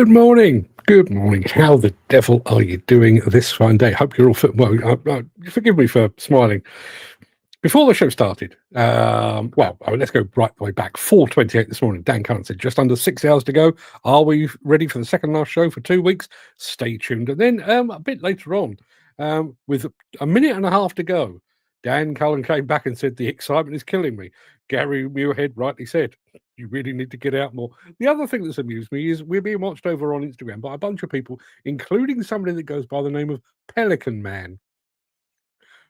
Good morning. Good morning. How the devil are you doing this fine day? Hope you're all fit. Well, forgive me for smiling. Before the show started, let's go right the way back. 4:28 this morning. Dan Cullen said, just under 6 hours to go. Are we ready for the second last show for 2 weeks? Stay tuned. And then a bit later on, with a minute and a half to go, Dan Cullen came back and said, the excitement is killing me. Gary Muirhead rightly said, you really need to get out more. The other thing that's amused me is we're being watched over on Instagram by a bunch of people, including somebody that goes by the name of Pelican Man.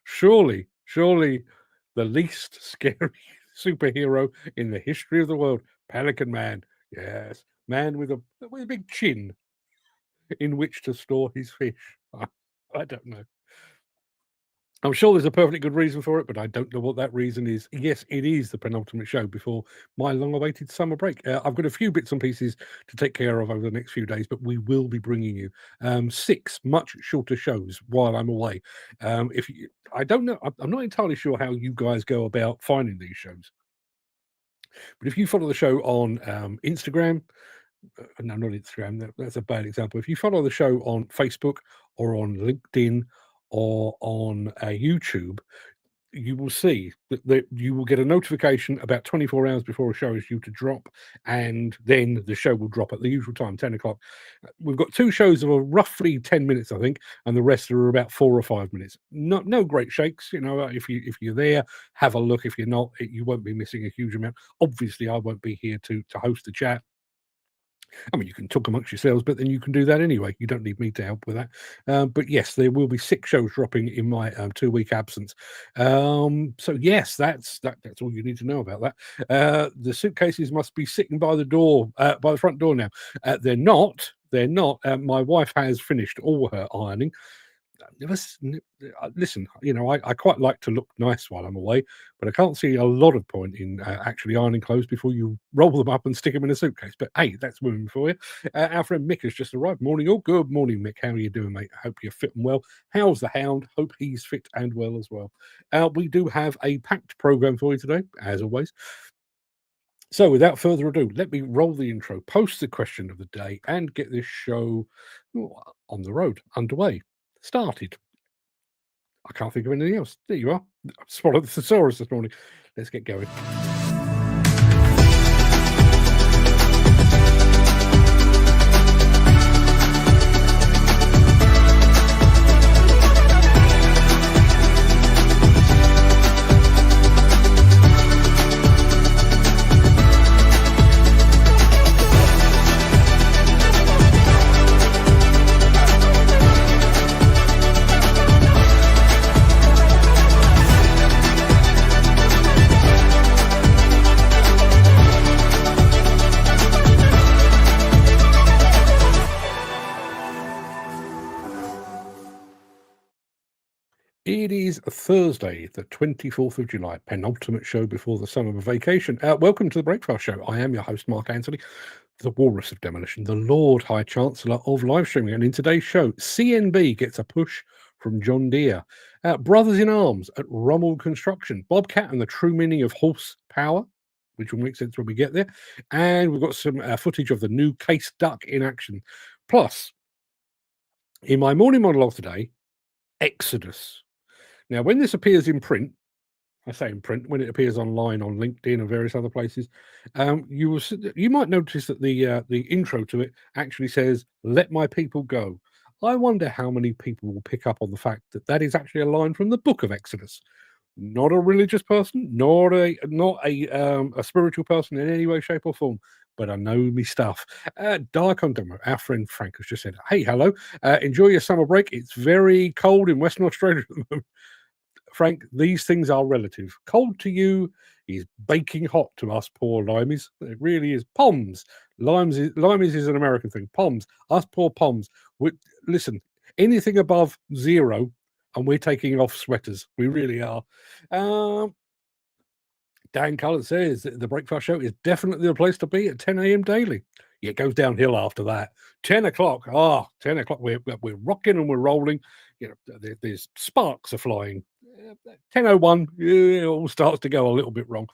Surely the least scary superhero in the history of the world. Pelican Man. Yes. Man with a big chin in which to store his fish. I don't know. I'm sure there's a perfectly good reason for it, but I don't know what that reason is. Yes, it is the penultimate show before my long-awaited summer break. I've got a few bits and pieces to take care of over the next few days, but we will be bringing you 6 much shorter shows while I'm away. I don't know, I'm not entirely sure how you guys go about finding these shows, but if you follow the show on Instagram, no, not Instagram, that's a bad example. If you follow the show on Facebook or on LinkedIn or on YouTube, you will see that you will get a notification about 24 hours before a show is due to drop, and then the show will drop at the usual time, 10 o'clock. We've got 2 shows of roughly 10 minutes, I think, and the rest are about 4 or 5 minutes. No great shakes, if you're there, have a look. If you're not, you won't be missing a huge amount. Obviously, I won't be here to host the chat. I mean, you can talk amongst yourselves, but then you can do that anyway. You don't need me to help with that. But yes, there will be 6 shows dropping in my 2-week absence. So yes, that's all you need to know about that. The suitcases must be sitting by the front door now. They're not. My wife has finished all her ironing. Listen, I quite like to look nice while I'm away, but I can't see a lot of point in actually ironing clothes before you roll them up and stick them in a suitcase. But hey, that's women for you. Our friend Mick has just arrived. Morning, all. Good morning, Mick. How are you doing, mate? I hope you're fit and well. How's the hound? Hope he's fit and well as well. We do have a packed program for you today, as always. So without further ado, let me roll the intro, post the question of the day, and get this show on the road, underway, started. I can't think of anything else. There you are. I swallowed the thesaurus this morning. Let's get going. It is Thursday, the 24th of July, penultimate show before the summer vacation. Welcome to the Breakfast Show. I am your host, Mark Anthony, the Walrus of Demolition, the Lord High Chancellor of live streaming. And in today's show, CNB gets a push from John Deere, Brothers in Arms at Rummel Construction, Bobcat and the true meaning of horsepower, which will make sense when we get there. And we've got some footage of the new Case Duck in action. Plus, in my morning monologue today, Exodus. Now, when this appears in print, I say in print, when it appears online on LinkedIn and various other places, you might notice that the intro to it actually says, "Let my people go." I wonder how many people will pick up on the fact that that is actually a line from the book of Exodus. Not a religious person, not a spiritual person in any way, shape, or form, but I know me stuff. Dark on Demo, our friend Frank has just said, "Hey, hello, enjoy your summer break. It's very cold in Western Australia at the moment." Frank, these things are relative. Cold to you is baking hot to us poor limeys. It really is. Poms. Limeys is an American thing. Poms. Us poor poms. Listen, anything above 0, and we're taking off sweaters. We really are. Dan Cullen says that the Breakfast Show is definitely the place to be at 10 a.m. daily. Yeah, it goes downhill after that. 10 o'clock. 10 o'clock. We're rocking and we're rolling. There's sparks are flying. 10:01, it all starts to go a little bit wrong.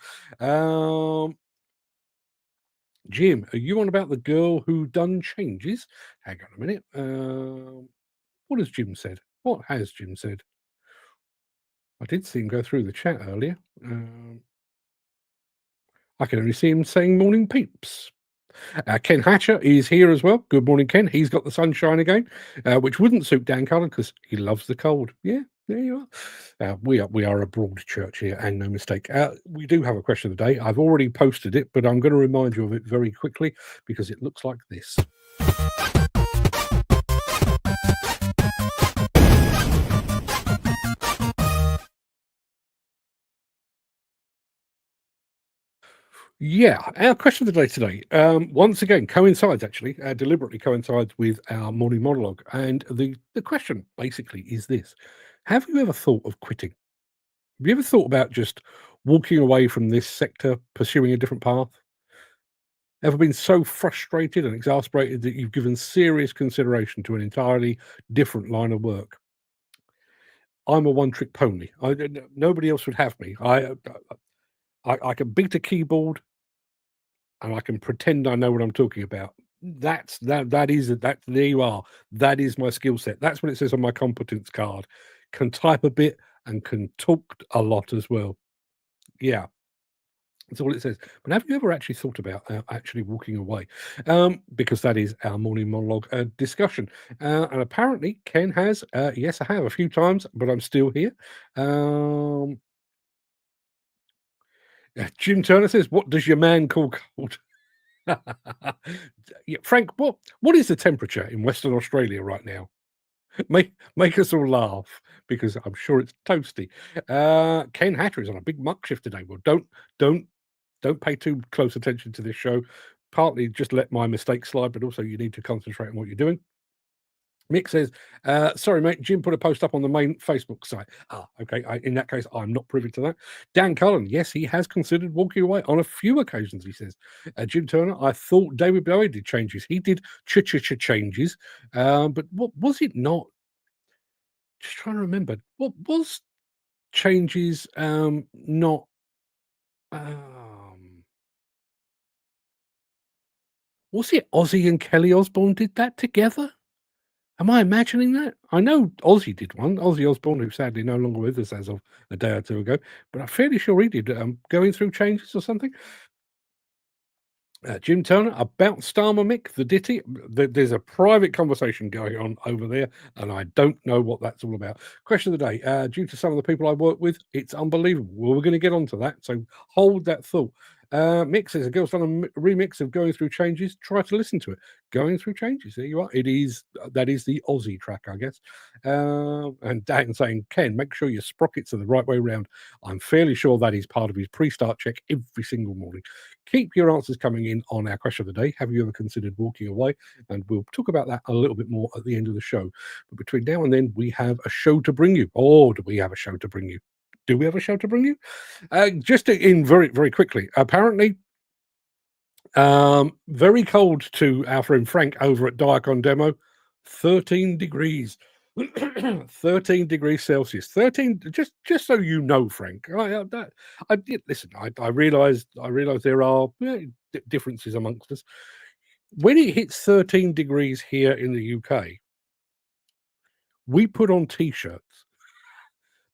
Jim, are you on about the girl who done changes? Hang on a minute. What has Jim said? What has Jim said? I did see him go through the chat earlier. I can only see him saying morning peeps. Ken Hatcher is here as well. Good morning, Ken. He's got the sunshine again, which wouldn't suit Dan Cullen because he loves the cold. Yeah, there you are. We are a broad church here, and no mistake. We do have a question of the day. I've already posted it, but I'm going to remind you of it very quickly because it looks like this. Yeah, our question of the day today, once again, deliberately coincides with our morning monologue. And the question basically is this: have you ever thought of quitting? Have you ever thought about just walking away from this sector, pursuing a different path? Ever been so frustrated and exasperated that you've given serious consideration to an entirely different line of work? I'm a one-trick pony. Nobody else would have me. I can beat a keyboard and I can pretend I know what I'm talking about. That there you are. That is my skill set. That's what it says on my competence card. Can type a bit and can talk a lot as well. Yeah. That's all it says. But have you ever actually thought about actually walking away? Because that is our morning monologue discussion. And apparently Ken has. Yes, I have a few times, but I'm still here. Jim Turner says, "What does your man call cold?" Yeah, Frank, what is the temperature in Western Australia right now? Make us all laugh because I'm sure it's toasty. Ken Hatter is on a big muck shift today. Well, don't pay too close attention to this show. Partly just let my mistakes slide, but also you need to concentrate on what you're doing. Mick says, sorry, mate, Jim put a post up on the main Facebook site. Okay. In that case, I'm not privy to that. Dan Cullen, yes, he has considered walking away on a few occasions, he says. Jim Turner, I thought David Bowie did changes. He did changes. But what was it not? Just trying to remember. What was changes not was it Ozzy and Kelly Osbourne did that together? Am I imagining that? I know Ozzy did one. Ozzy Osbourne, who's sadly no longer with us as of a day or two ago, but I'm fairly sure he did. Going through changes or something. Jim Turner about Starmer Mick, the ditty. There's a private conversation going on over there, and I don't know what that's all about. Question of the day. Due to some of the people I work with, it's unbelievable. Well, we're going to get onto that, so hold that thought. Mick says a girl's done a remix of Going Through Changes. Try to listen to it. Going Through Changes. There you are. That is the Aussie track, I guess. And Dan saying, Ken, make sure your sprockets are the right way round. I'm fairly sure that is part of his pre-start check every single morning. Keep your answers coming in on our question of the day. Have you ever considered walking away? And we'll talk about that a little bit more at the end of the show. But between now and then, we have a show to bring you. Or do we have a show to bring you? Do we have a show to bring you? Just in very, very quickly. Apparently, very cold to our friend Frank over at Diacon Demo. 13 degrees. 13 degrees Celsius. 13. Just so you know, Frank. I did listen. I realised there are differences amongst us. When it hits 13 degrees here in the UK, we put on t-shirts.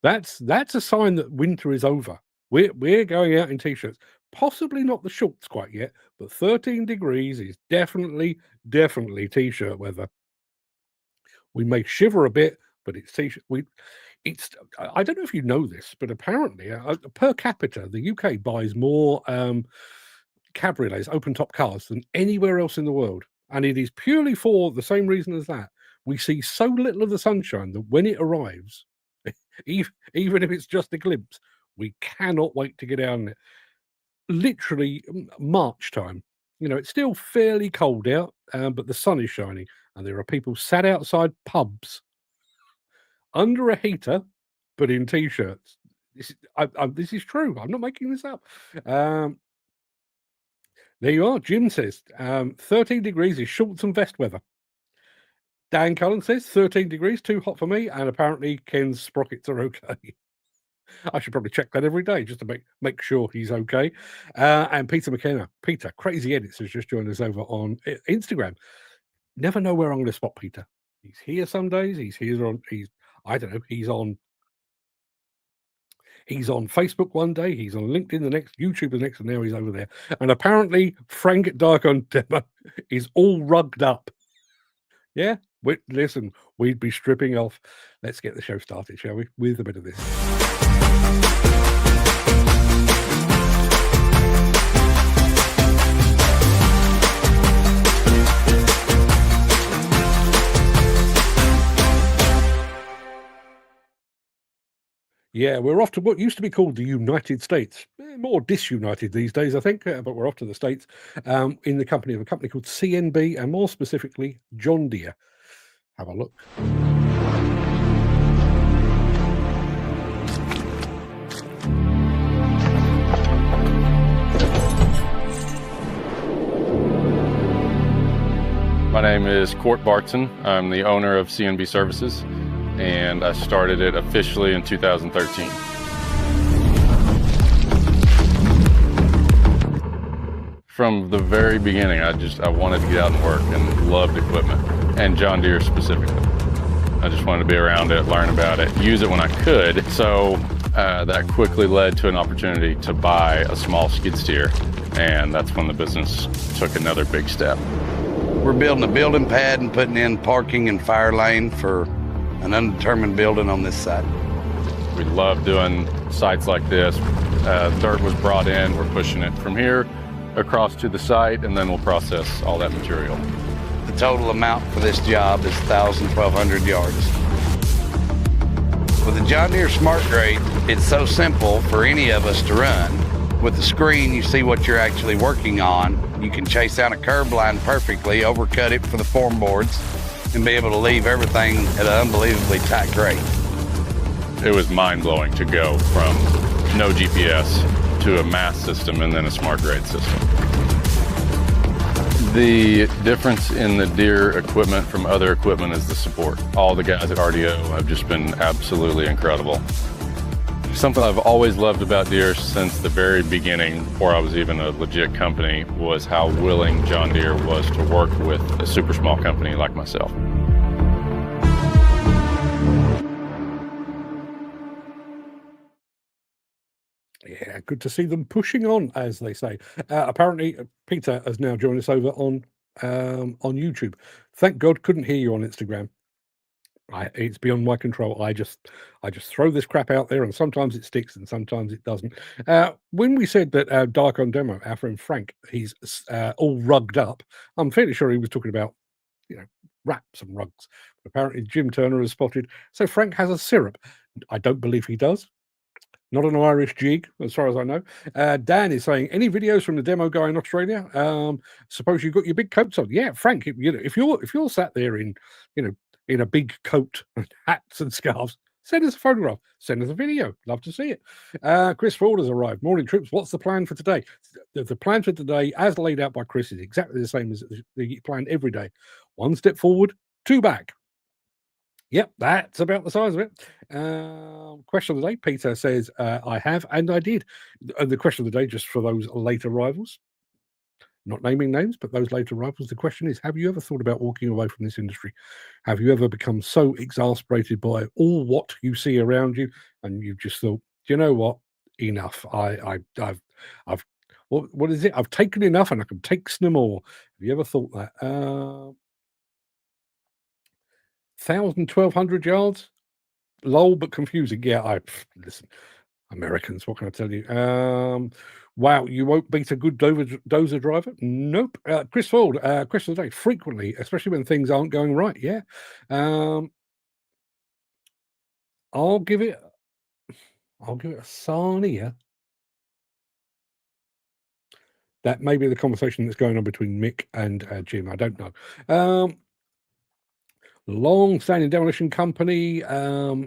That's a sign that winter is over. We're going out in t-shirts. Possibly not the shorts quite yet, but 13 degrees is definitely t-shirt weather. We may shiver a bit, but it's t-shirt. I don't know if you know this, but apparently, per capita, the UK buys more cabriolets, open-top cars, than anywhere else in the world, and it is purely for the same reason as that. We see so little of the sunshine that when it arrives, even if it's just a glimpse, we cannot wait to get out in it. Literally March time. It's still fairly cold out, but the sun is shining, and there are people sat outside pubs under a heater, but in t-shirts. This is true. I'm not making this up. There you are. Jim says 13 degrees is shorts and vest weather. Dan Cullen says 13 degrees, too hot for me, and apparently Ken's sprockets are okay. I should probably check that every day just to make sure he's okay. And Peter McKenna, Peter, Crazy Edits, has just joined us over on Instagram. Never know where I'm going to spot Peter. He's here some days. I don't know. He's on Facebook one day. He's on LinkedIn the next, YouTube the next, and now he's over there. And apparently, Frank at Dark Demo is all rugged up. Yeah. Listen, we'd be stripping off. Let's get the show started, shall we? With a bit of this. Yeah, we're off to what used to be called the United States. More disunited these days, I think, but we're off to the States in the company of a company called CNB, and more specifically, John Deere. Have a look. My name is Court Bartson. I'm the owner of CNB Services, and I started it officially in 2013. From the very beginning, I wanted to get out and work and loved equipment, and John Deere specifically. I just wanted to be around it, learn about it, use it when I could. So that quickly led to an opportunity to buy a small skid steer, and that's when the business took another big step. We're building a building pad and putting in parking and fire lane for an undetermined building on this site. We love doing sites like this. Dirt was brought in, we're pushing it from here across to the site, and then we'll process all that material. The total amount for this job is 1,200 yards. With the John Deere Smart Grade, it's so simple for any of us to run. With the screen, you see what you're actually working on. You can chase down a curb line perfectly, overcut it for the form boards, and be able to leave everything at an unbelievably tight grade. It was mind-blowing to go from no GPS to a mass system and then a smart grade system. The difference in the Deere equipment from other equipment is the support. All the guys at RDO have just been absolutely incredible. Something I've always loved about Deere since the very beginning, before I was even a legit company, was how willing John Deere was to work with a super small company like myself. Yeah, good to see them pushing on, as they say. Apparently, Peter has now joined us over on YouTube. Thank God, couldn't hear you on Instagram. It's beyond my control. I just throw this crap out there, and sometimes it sticks, and sometimes it doesn't. When we said that Dark on Demo, our friend Frank, he's all rugged up, I'm fairly sure he was talking about, wraps and rugs. But apparently, Jim Turner has spotted. So Frank has a syrup. I don't believe he does. Not an Irish jig, as far as I know. Dan is saying, any videos from the demo guy in Australia? Suppose you've got your big coats on. Yeah, Frank, if you're sat there in a big coat and hats and scarves, send us a photograph, send us a video. Love to see it. Chris Ford has arrived. Morning, troops. What's the plan for today? The plan for today, as laid out by Chris, is exactly the same as the plan every day. 1 step forward, 2 back. Yep, that's about the size of it. Question of the day, Peter says, I have, and I did. The question of the day, just for those late arrivals, not naming names, but those late arrivals, the question is, have you ever thought about walking away from this industry? Have you ever become so exasperated by all what you see around you, and you've just thought, do you know what? Enough. I've what is it? I've taken enough, and I can take no more. Have you ever thought that? 1,200 yards, lol, but confusing. Yeah, listen, Americans. What can I tell you? Wow, you won't beat a good dozer driver. Nope. Chris Ford, question of the day. Frequently, especially when things aren't going right. Yeah. I'll give it a Sarnia. That may be the conversation that's going on between Mick and Jim. I don't know. Long-standing demolition company,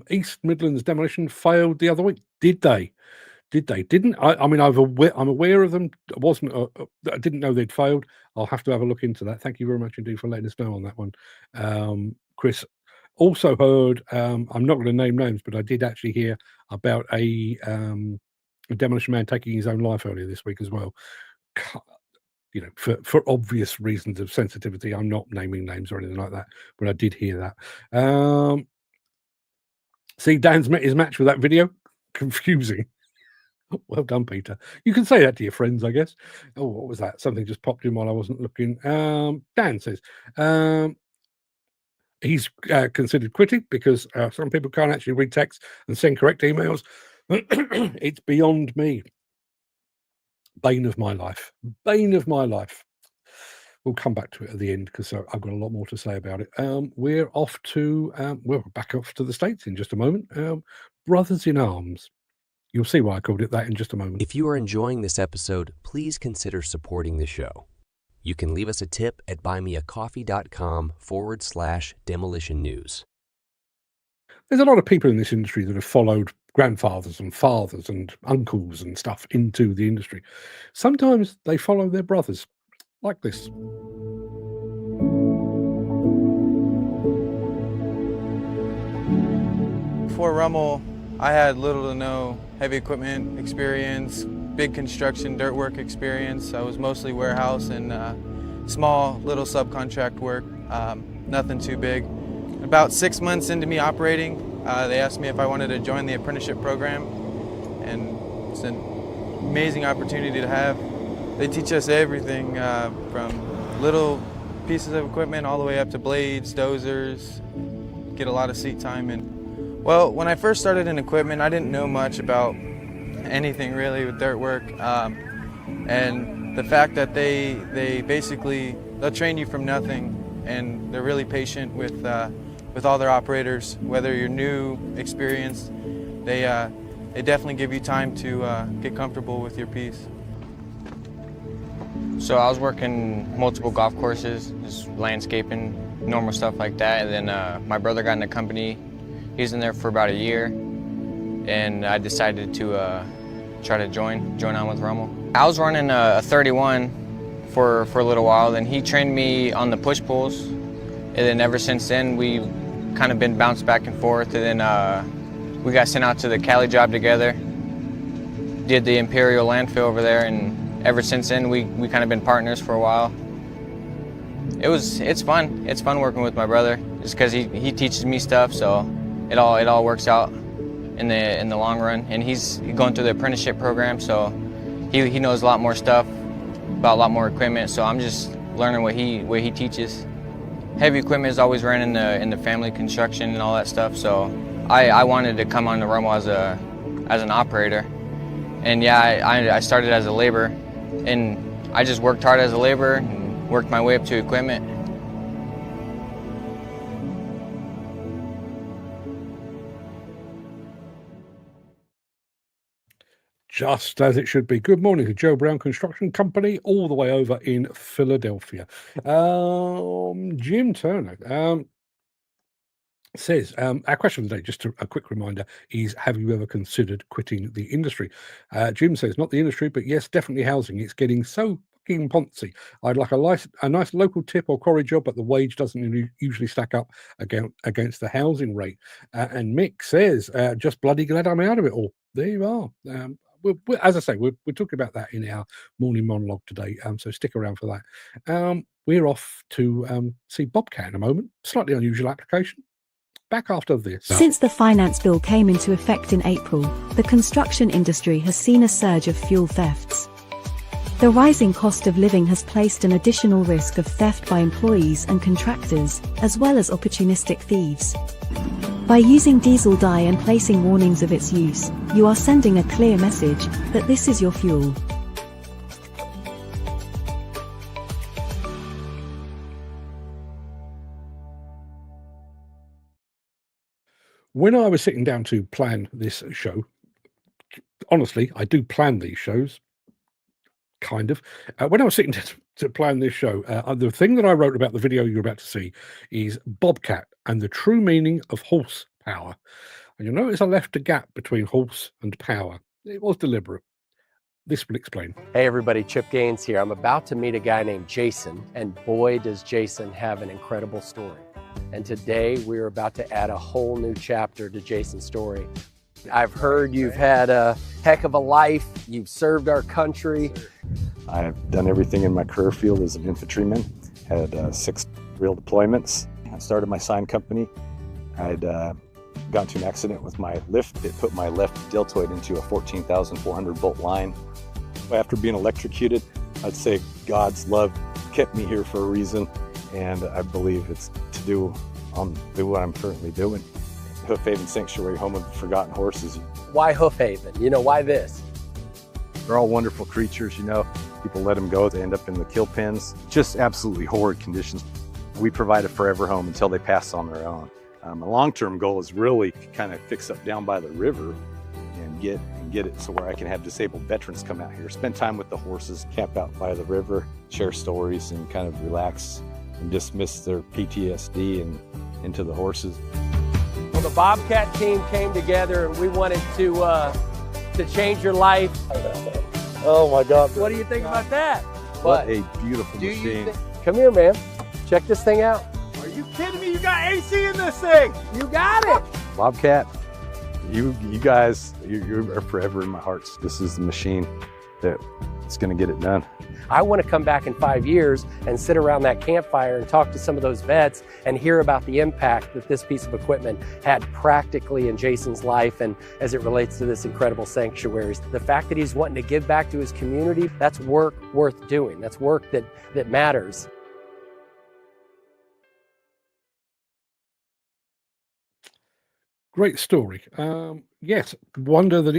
East Midlands Demolition, failed the other week. Did they? Didn't I mean, I'm aware of them. I didn't know they'd failed. I'll have to have a look into that. Thank you very much indeed for letting us know on that one, Chris. Also heard, I'm not going to name names, but I did actually hear about a demolition man taking his own life earlier this week as well. You know, for obvious reasons of sensitivity, I'm not naming names or anything like that, but I did hear that. See, Dan's met his match with that video. Confusing. Well done, Peter. You can say that to your friends, I guess. Oh, what was that? Something just popped in while I wasn't looking. Dan says he's considered quitting because some people can't actually read text and send correct emails. It's beyond me. Bane of my life. Bane of my life. We'll come back to it at the end because I've got a lot more to say about it. We're off to, we're back off to the States in just a moment. Brothers in Arms. You'll see why I called it that in just a moment. If you are enjoying this episode, please consider supporting the show. You can leave us a tip at buymeacoffee.com/demolition news. There's a lot of people in this industry that have followed grandfathers and fathers and uncles and stuff into the industry. Sometimes they follow their brothers, like this. Before Rummel, I had little to no heavy equipment experience, big construction, dirt work experience. I was mostly warehouse and small little subcontract work, nothing too big. About 6 months into me operating, they asked me if I wanted to join the apprenticeship program, and it's an amazing opportunity to have. They teach us everything from little pieces of equipment all the way up to blades, dozers, get a lot of seat time in. Well, when I first started in equipment, I didn't know much about anything really with dirt work. And the fact that they'll train you from nothing, and they're really patient with all their operators, whether you're new, experienced, they definitely give you time to get comfortable with your piece. So I was working multiple golf courses, just landscaping, normal stuff like that. And then my brother got in the company. He was in there for about a year, and I decided to try to join on with Rummel. I was running a 31 for a little while, then he trained me on the push pulls, and then ever since then we kind of been bounced back and forth, and then we got sent out to the Cali job together, did the Imperial landfill over there, and ever since then we kind of been partners for a while. It's fun working with my brother, just because he teaches me stuff, so it all works out in the long run. And he's going through the apprenticeship program, so he knows a lot more stuff about a lot more equipment. So I'm just learning what he teaches. Heavy equipment is always ran in the family construction and all that stuff. So I wanted to come on the Rummel as an operator. And yeah, I started as a laborer, and I just worked hard as a laborer and worked my way up to equipment. Just as it should be. Good morning to Joe Brown Construction Company, all the way over in Philadelphia. Jim Turner says, our question of the day, just a quick reminder, is have you ever considered quitting the industry? Jim says, not the industry, but yes, definitely housing. It's getting so fucking poncy. I'd like a nice local tip or quarry job, but the wage doesn't usually stack up against the housing rate. And Mick says, just bloody glad I'm out of it all. There you are. As I say, we're talking about that in our morning monologue today, so stick around for that. We're off to see Bobcat in a moment. Slightly unusual application. Back after this. Since the finance bill came into effect in April, the construction industry has seen a surge of fuel thefts. The rising cost of living has placed an additional risk of theft by employees and contractors, as well as opportunistic thieves. By using diesel dye and placing warnings of its use, you are sending a clear message that this is your fuel. When I was sitting down to plan this show, honestly, I do plan these shows, kind of. When I was sitting to plan this show, the thing that I wrote about the video you're about to see is Bobcat and the true meaning of horsepower. And you'll notice I left a gap between horse and power. It was deliberate. This will explain. Hey everybody, Chip Gaines here. I'm about to meet a guy named Jason, and boy does Jason have an incredible story. And today we're about to add a whole new chapter to Jason's story. I've heard you've had a heck of a life. You've served our country. I've done everything in my career field as an infantryman. Had 6 real deployments. I started my sign company. I'd got into an accident with my lift. It put my left deltoid into a 14,400 volt line. After being electrocuted, I'd say God's love kept me here for a reason, and I believe it's to do what I'm currently doing. Hoof Haven Sanctuary, home of the forgotten horses. Why Hoof Haven? You know, why this? They're all wonderful creatures, you know. People let them go, they end up in the kill pens. Just absolutely horrid conditions. We provide a forever home until they pass on their own. A long-term goal is really to kind of fix up down by the river and get it so where I can have disabled veterans come out here, spend time with the horses, camp out by the river, share stories, and kind of relax and dismiss their PTSD and into the horses. Well, the Bobcat team came together and we wanted to change your life. Oh my God. What do you think about that? What a beautiful machine. Come here, man. Check this thing out. Are you kidding me? You got AC in this thing. You got it. Bobcat, you guys, you are forever in my heart. This is the machine that is going to get it done. I want to come back in 5 years and sit around that campfire and talk to some of those vets and hear about the impact that this piece of equipment had practically in Jason's life and as it relates to this incredible sanctuary. The fact that he's wanting to give back to his community, that's work worth doing. That's work that matters. Great story. Yes, it's a wonder that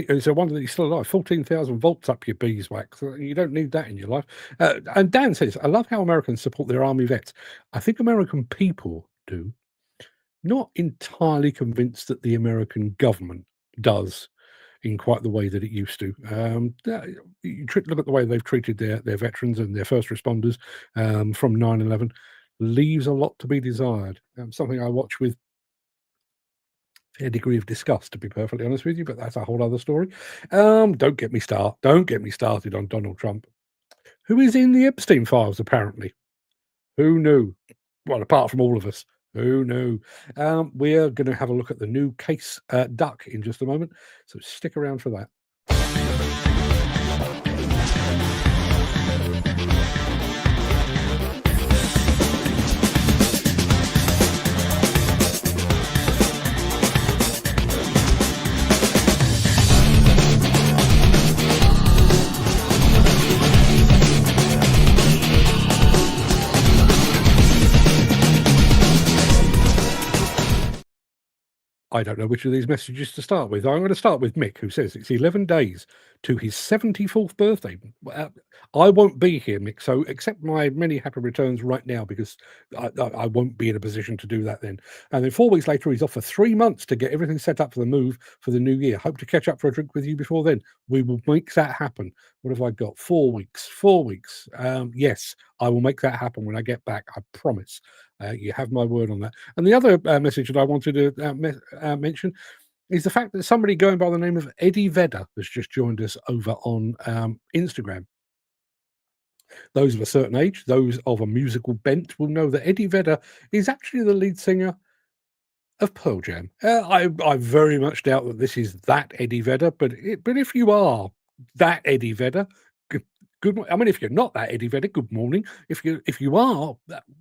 he's still alive. 14,000 volts up your beeswax. You don't need that in your life. And Dan says, I love how Americans support their army vets. I think American people do. Not entirely convinced that the American government does in quite the way that it used to. You look at the way they've treated their veterans and their first responders from 9/11. Leaves a lot to be desired. Something I watch with a degree of disgust, to be perfectly honest with you, but that's a whole other story. Don't get me started on Donald Trump, who is in the Epstein files, apparently. Who knew? Well, apart from all of us, who knew? We're going to have a look at the new case duck in just a moment, so stick around for that. I don't know which of these messages to start with. I'm going to start with Mick, who says it's 11 days to his 74th birthday. I won't be here, Mick, so accept my many happy returns right now, because I won't be in a position to do that then. And then 4 weeks later, he's off for 3 months to get everything set up for the move for the new year. Hope to catch up for a drink with you before then. We will make that happen. What have I got? 4 weeks. 4 weeks. Yes, I will make that happen when I get back. I promise. You have my word on that. And the other message that I wanted to mention is the fact that somebody going by the name of Eddie Vedder has just joined us over on Instagram. Those of a certain age, those of a musical bent, will know that Eddie Vedder is actually the lead singer of Pearl Jam. I very much doubt that this is that Eddie Vedder, but if you are that Eddie Vedder, good. I mean, if you're not that Eddie Vedder, good morning. If you are,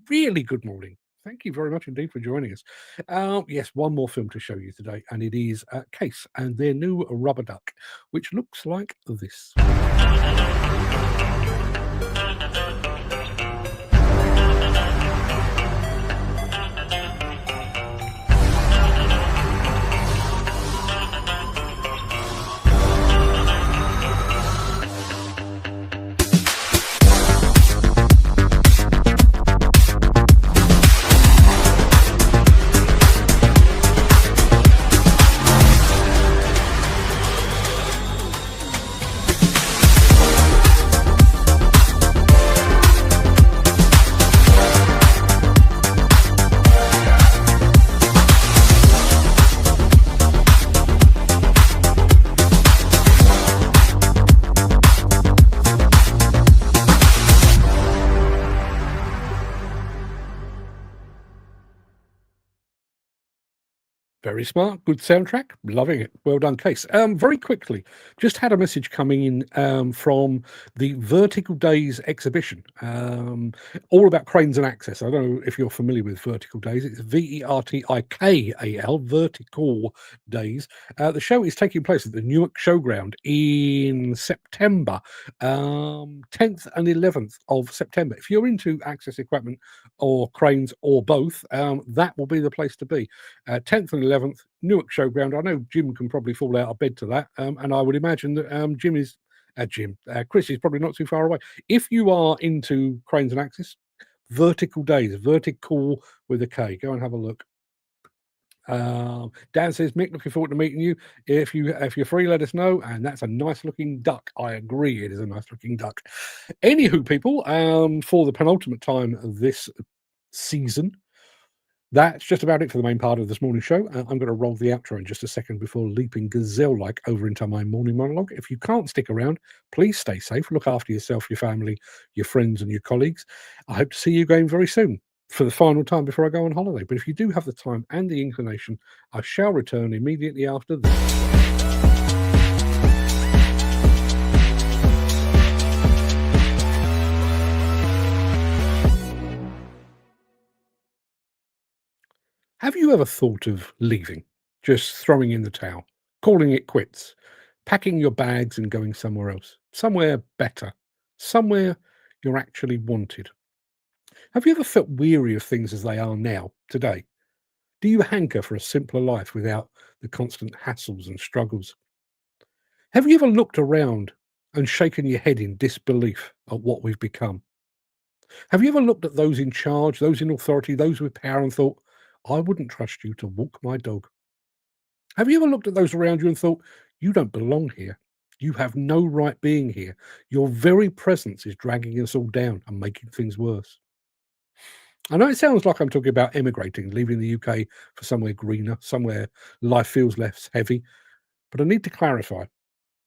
really good morning. Thank you very much indeed for joining us. Yes, one more film to show you today, and it is Case and their new rubber duck, which looks like this. Very smart, good soundtrack, loving it. Well done, Case. Very quickly, just had a message coming in from the Vertical Days exhibition, all about cranes and access. I don't know if you're familiar with Vertical Days. It's VERTIKAL, Vertical Days. The show is taking place at the Newark Showground in September, 10th and 11th of September. If you're into access equipment or cranes or both, that will be the place to be. 10th and 11th, Newark Showground. I know Jim can probably fall out of bed to that, and I would imagine that Chris is probably not too far away. If you are into cranes and axes, Vertical Days, vertical with a K. Go and have a look. Dan says, Mick, looking forward to meeting you. If you're free, let us know. And that's a nice looking duck. I agree, it is a nice looking duck. Anywho, people, for the penultimate time of this season, that's just about it for the main part of this morning show. I'm going to roll the outro in just a second before leaping gazelle-like over into my morning monologue. If you can't stick around, please stay safe. Look after yourself, your family, your friends, and your colleagues. I hope to see you again very soon for the final time before I go on holiday. But if you do have the time and the inclination, I shall return immediately after this. Have you ever thought of leaving, just throwing in the towel, calling it quits, packing your bags and going somewhere else, somewhere better, somewhere you're actually wanted? Have you ever felt weary of things as they are now, today? Do you hanker for a simpler life without the constant hassles and struggles? Have you ever looked around and shaken your head in disbelief at what we've become? Have you ever looked at those in charge, those in authority, those with power and thought, I wouldn't trust you to walk my dog? Have you ever looked at those around you and thought, you don't belong here? You have no right being here. Your very presence is dragging us all down and making things worse. I know it sounds like I'm talking about emigrating, leaving the UK for somewhere greener, somewhere life feels less heavy, but I need to clarify.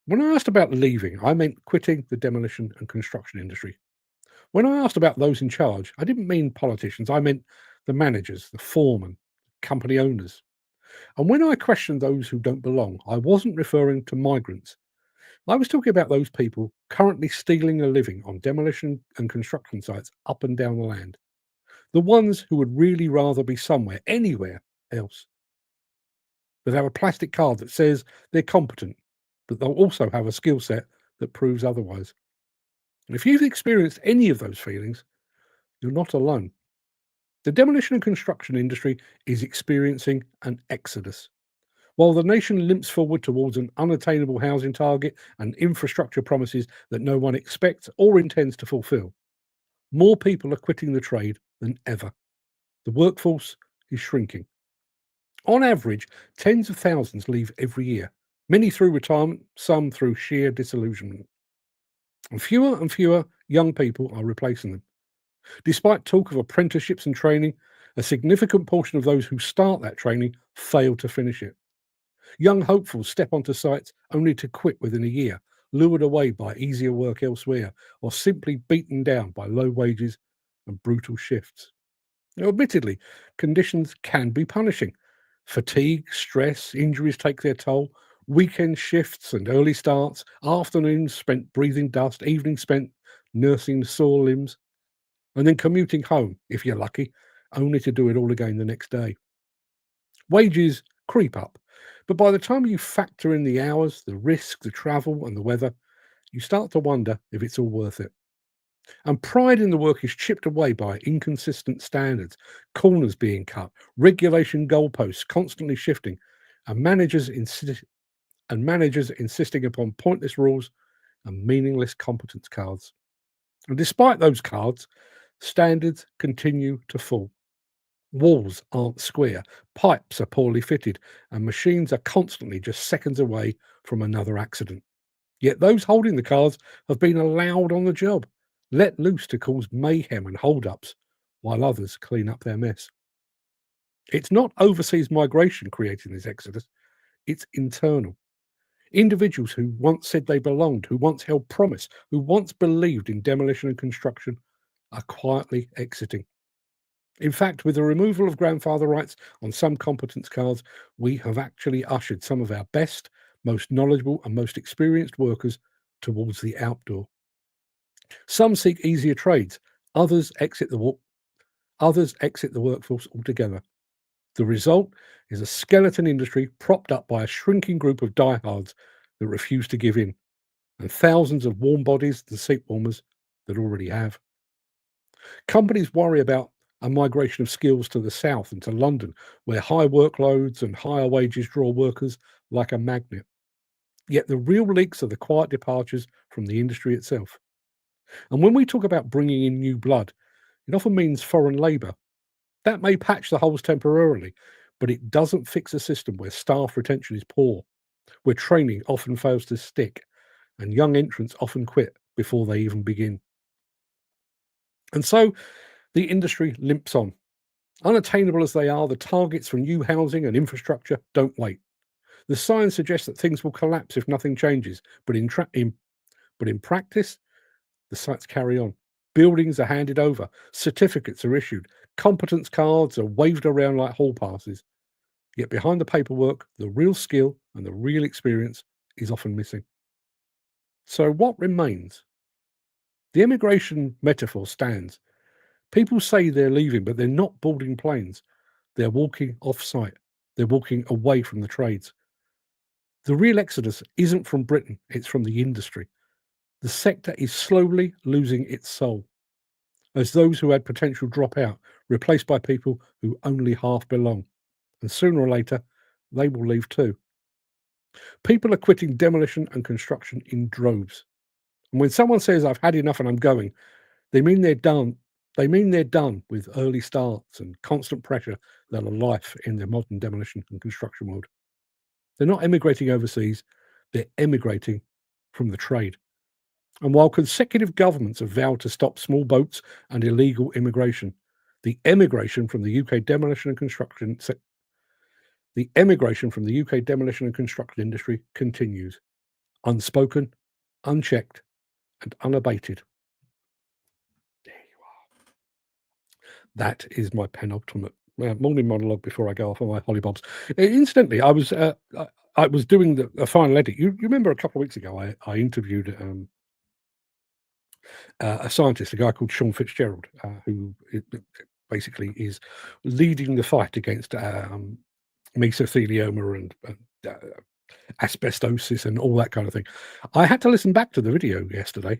When I asked about leaving, I meant quitting the demolition and construction industry. When I asked about those in charge, I didn't mean politicians. I meant the managers, the foremen, company owners. And when I questioned those who don't belong, I wasn't referring to migrants. I was talking about those people currently stealing a living on demolition and construction sites up and down the land. The ones who would really rather be somewhere, anywhere else. But have a plastic card that says they're competent, but they'll also have a skill set that proves otherwise. And if you've experienced any of those feelings, you're not alone. The demolition and construction industry is experiencing an exodus. While the nation limps forward towards an unattainable housing target and infrastructure promises that no one expects or intends to fulfill, more people are quitting the trade than ever. The workforce is shrinking. On average, tens of thousands leave every year, many through retirement, some through sheer disillusionment. And fewer young people are replacing them. Despite talk of apprenticeships and training, a significant portion of those who start that training fail to finish it. Young hopefuls step onto sites only to quit within a year, lured away by easier work elsewhere, or simply beaten down by low wages and brutal shifts. Now, admittedly, conditions can be punishing. Fatigue, stress, injuries take their toll. Weekend shifts and early starts, afternoons spent breathing dust, evenings spent nursing sore limbs, and then commuting home, if you're lucky, only to do it all again the next day. Wages creep up, but by the time you factor in the hours, the risk, the travel, and the weather, you start to wonder if it's all worth it. And pride in the work is chipped away by inconsistent standards, corners being cut, regulation goalposts constantly shifting, and managers insisting upon pointless rules and meaningless competence cards. And despite those cards, standards continue to fall. Walls aren't square, pipes are poorly fitted, and machines are constantly just seconds away from another accident. Yet those holding the cards have been allowed on the job, let loose to cause mayhem and hold-ups, while others clean up their mess. It's not overseas migration creating this exodus, it's internal. Individuals who once said they belonged, who once held promise, who once believed in demolition and construction, are quietly exiting. In fact, with the removal of grandfather rights on some competence cards, we have actually ushered some of our best, most knowledgeable, and most experienced workers towards the outdoor. Some seek easier trades, others exit the workforce altogether. The result is a skeleton industry propped up by a shrinking group of diehards that refuse to give in, and thousands of warm bodies and seat warmers that already have. Companies worry about a migration of skills to the south and to London, where high workloads and higher wages draw workers like a magnet. Yet the real leaks are the quiet departures from the industry itself. And when we talk about bringing in new blood, it often means foreign labour. That may patch the holes temporarily, but it doesn't fix a system where staff retention is poor, where training often fails to stick, and young entrants often quit before they even begin. And so the industry limps on. Unattainable as they are, the targets for new housing and infrastructure don't wait. The science suggests that things will collapse if nothing changes, but in practice, the sites carry on. Buildings are handed over, certificates are issued, competence cards are waved around like hall passes. Yet behind the paperwork, the real skill and the real experience is often missing. So what remains? The immigration metaphor stands. People say they're leaving, but they're not boarding planes. They're walking off-site. They're walking away from the trades. The real exodus isn't from Britain, it's from the industry. The sector is slowly losing its soul, as those who had potential drop out, replaced by people who only half belong. And sooner or later, they will leave too. People are quitting demolition and construction in droves. And when someone says, I've had enough and I'm going, they mean they're done. They mean they're done with early starts and constant pressure that are life in the modern demolition and construction world. They're not emigrating overseas, they're emigrating from the trade. And while consecutive governments have vowed to stop small boats and illegal immigration, the emigration from the UK demolition and construction industry continues, unspoken, unchecked, and unabated. There you are. That is my penultimate morning monologue before I go off on my hollybobs. Incidentally, I was doing a final edit. You remember a couple of weeks ago, I interviewed a scientist, a guy called Sean Fitzgerald, who basically is leading the fight against mesothelioma and asbestosis and all that kind of thing. I had to listen back to the video yesterday.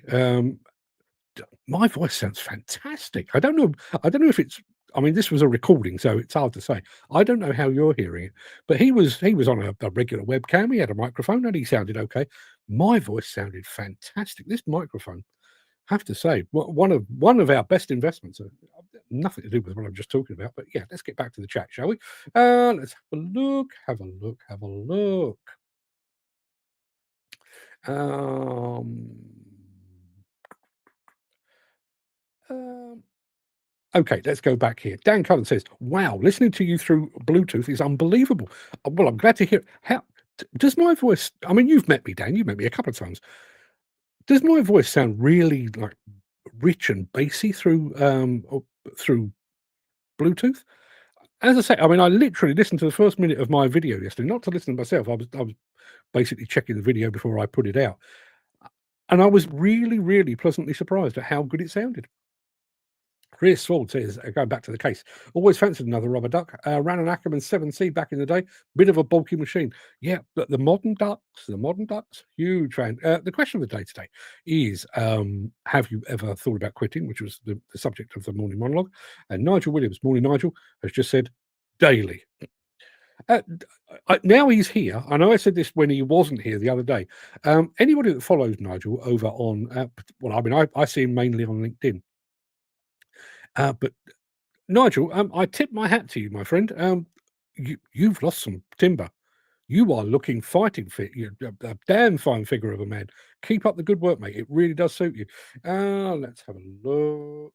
My voice sounds fantastic. I don't know if it's. I mean, this was a recording, so it's hard to say. I don't know how you're hearing it, but he was on a regular webcam. He had a microphone, and he sounded okay. My voice sounded fantastic. This microphone, I have to say, one of our best investments. Nothing to do with what I'm just talking about, but yeah, let's get back to the chat, shall we? Let's have a look. Okay, let's go back here. Dan Cullen says, wow, listening to you through Bluetooth is unbelievable. Well, I'm glad to hear. How does my voice, I mean, you've met me, Dan, you've met me a couple of times. Does my voice sound really like rich and bassy through Bluetooth? As I say, I mean, I literally listened to the first minute of my video yesterday, not to listen to myself. I was basically checking the video before I put it out. And I was really, really pleasantly surprised at how good it sounded. Chris Ford says, going back to the case, always fancied another rubber duck. Ran an Ackerman 7C back in the day, bit of a bulky machine. Yeah, but the modern ducks, huge fan. The question of the day today is, have you ever thought about quitting, which was the subject of the morning monologue? And Nigel Williams, morning Nigel, has just said, daily. Now he's here. I know I said this when he wasn't here the other day. Anybody that follows Nigel over on, I see him mainly on LinkedIn. But Nigel, I tip my hat to you, my friend. You've lost some timber. You are looking fighting fit. You're a damn fine figure of a man. Keep up the good work, mate. It really does suit you. Let's have a look.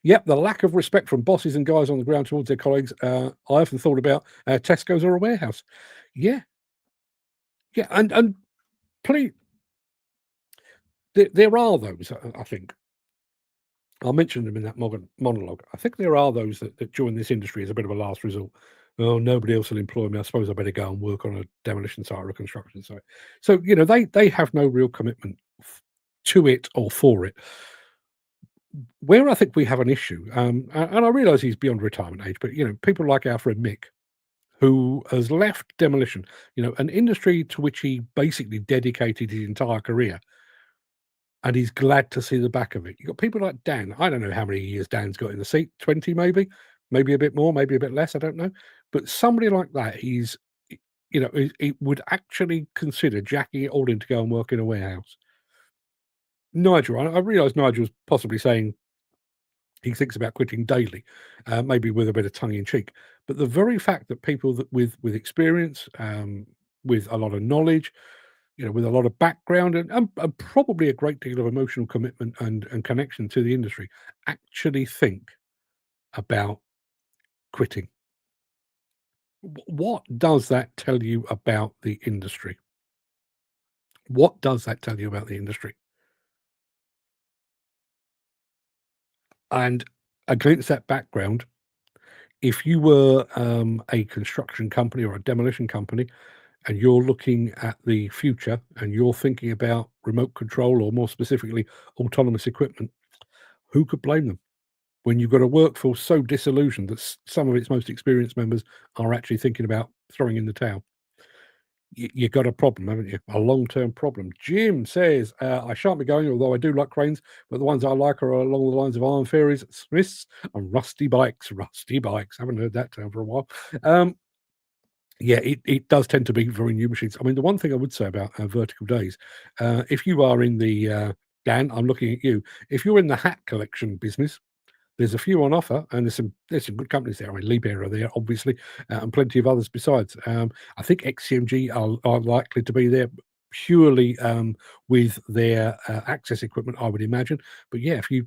Yep, the lack of respect from bosses and guys on the ground towards their colleagues. I often thought about Tesco's or a warehouse. Yeah, and please, there are those, I think. I'll mention them in that monologue. I think there are those that join this industry as a bit of a last resort. Oh, nobody else will employ me. I suppose I better go and work on a demolition site or a construction site. So, they have no real commitment to it or for it. Where I think we have an issue, and I realise he's beyond retirement age, but people like our friend Mick, who has left demolition, an industry to which he basically dedicated his entire career, and he's glad to see the back of it. You've got people like Dan. I don't know how many years Dan's got in the seat, 20 maybe a bit more, maybe a bit less, I don't know. But somebody like that, he would actually consider jacking it all in to go and work in a warehouse. Nigel, I realise Nigel's possibly saying he thinks about quitting daily, maybe with a bit of tongue in cheek. But the very fact that people that with experience, with a lot of knowledge, with a lot of background and probably a great deal of emotional commitment and connection to the industry, actually think about quitting. What does that tell you about the industry? What does that tell you about the industry? And against that background, if you were a construction company or a demolition company, and you're looking at the future and you're thinking about remote control, or more specifically, autonomous equipment, who could blame them when you've got a workforce so disillusioned that some of its most experienced members are actually thinking about throwing in the towel? You got a problem, haven't you? A long-term problem. Jim says, I shan't be going, although I do like cranes, but the ones I like are along the lines of iron ferries, Smiths, and rusty bikes. Rusty bikes. Haven't heard that term for a while. Yeah, it does tend to be very new machines. I mean, the one thing I would say about Vertical Days, if you are in the, Dan, I'm looking at you. If you're in the hat collection business, there's a few on offer, and there's some good companies there. I mean, Liebherr are there, obviously, and plenty of others besides. I think XCMG are likely to be there purely with their access equipment, I would imagine. But yeah, if you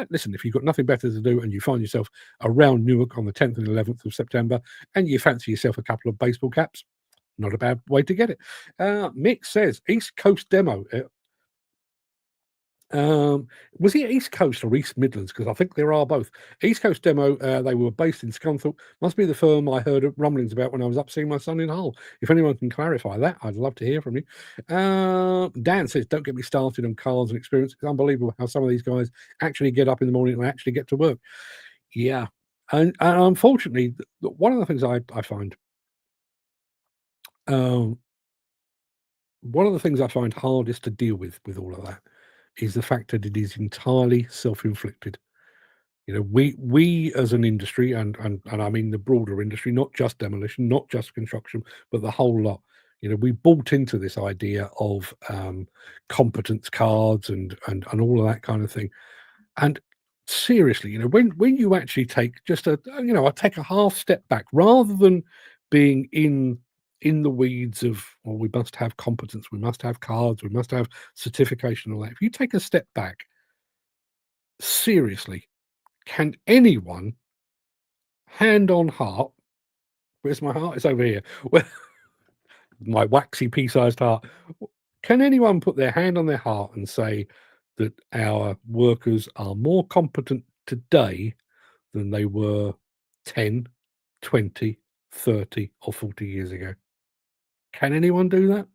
listen, if you've got nothing better to do and you find yourself around Newark on the 10th and 11th of September, and you fancy yourself a couple of baseball caps, not a bad way to get it. Mick says East Coast demo. Was he East Coast or East Midlands? Because I think there are both. East Coast demo, they were based in Scunthorpe. Must be the firm I heard rumblings about when I was up seeing my son in Hull. If anyone can clarify that, I'd love to hear from you. Dan says, don't get me started on cars and experience. It's unbelievable how some of these guys actually get up in the morning and actually get to work. Yeah. And unfortunately, one of the things I find, one of the things I find hardest to deal with all of that is the fact that it is entirely self-inflicted. We as an industry, and I mean the broader industry, not just demolition, not just construction, but the whole lot. We bought into this idea of competence cards and all of that kind of thing. And seriously, when you actually take just I take a half step back rather than being in the weeds of, well, we must have competence, we must have cards, we must have certification, all that. If you take a step back, seriously, can anyone, hand on heart, where's my heart? It's over here. My waxy pea-sized heart. Can anyone put their hand on their heart and say that our workers are more competent today than they were 10, 20, 30, or 40 years ago? Can anyone do that?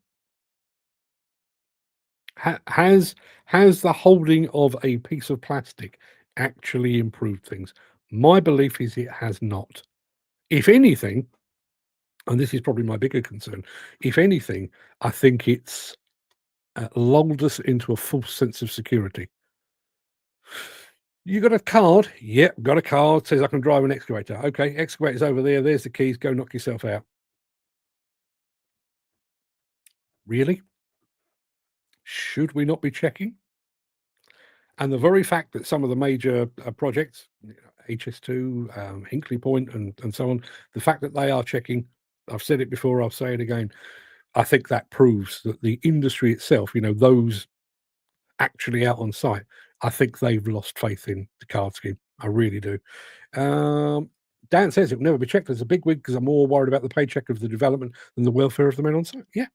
Has the holding of a piece of plastic actually improved things? My belief is it has not. If anything, and this is probably my bigger concern, if anything, I think it's lulled us into a false sense of security. You got a card? Yep, got a card. Says I can drive an excavator. Okay, excavator's over there. There's the keys. Go knock yourself out. Really? Should we not be checking? And the very fact that some of the major projects, HS2, Hinkley Point, and so on, the fact that they are checking, I've said it before, I'll say it again, I think that proves that the industry itself, those actually out on site, I think they've lost faith in the card scheme. I really do. Dan says it will never be checked as a big wig because I'm more worried about the paycheck of the development than the welfare of the men on site. Yeah.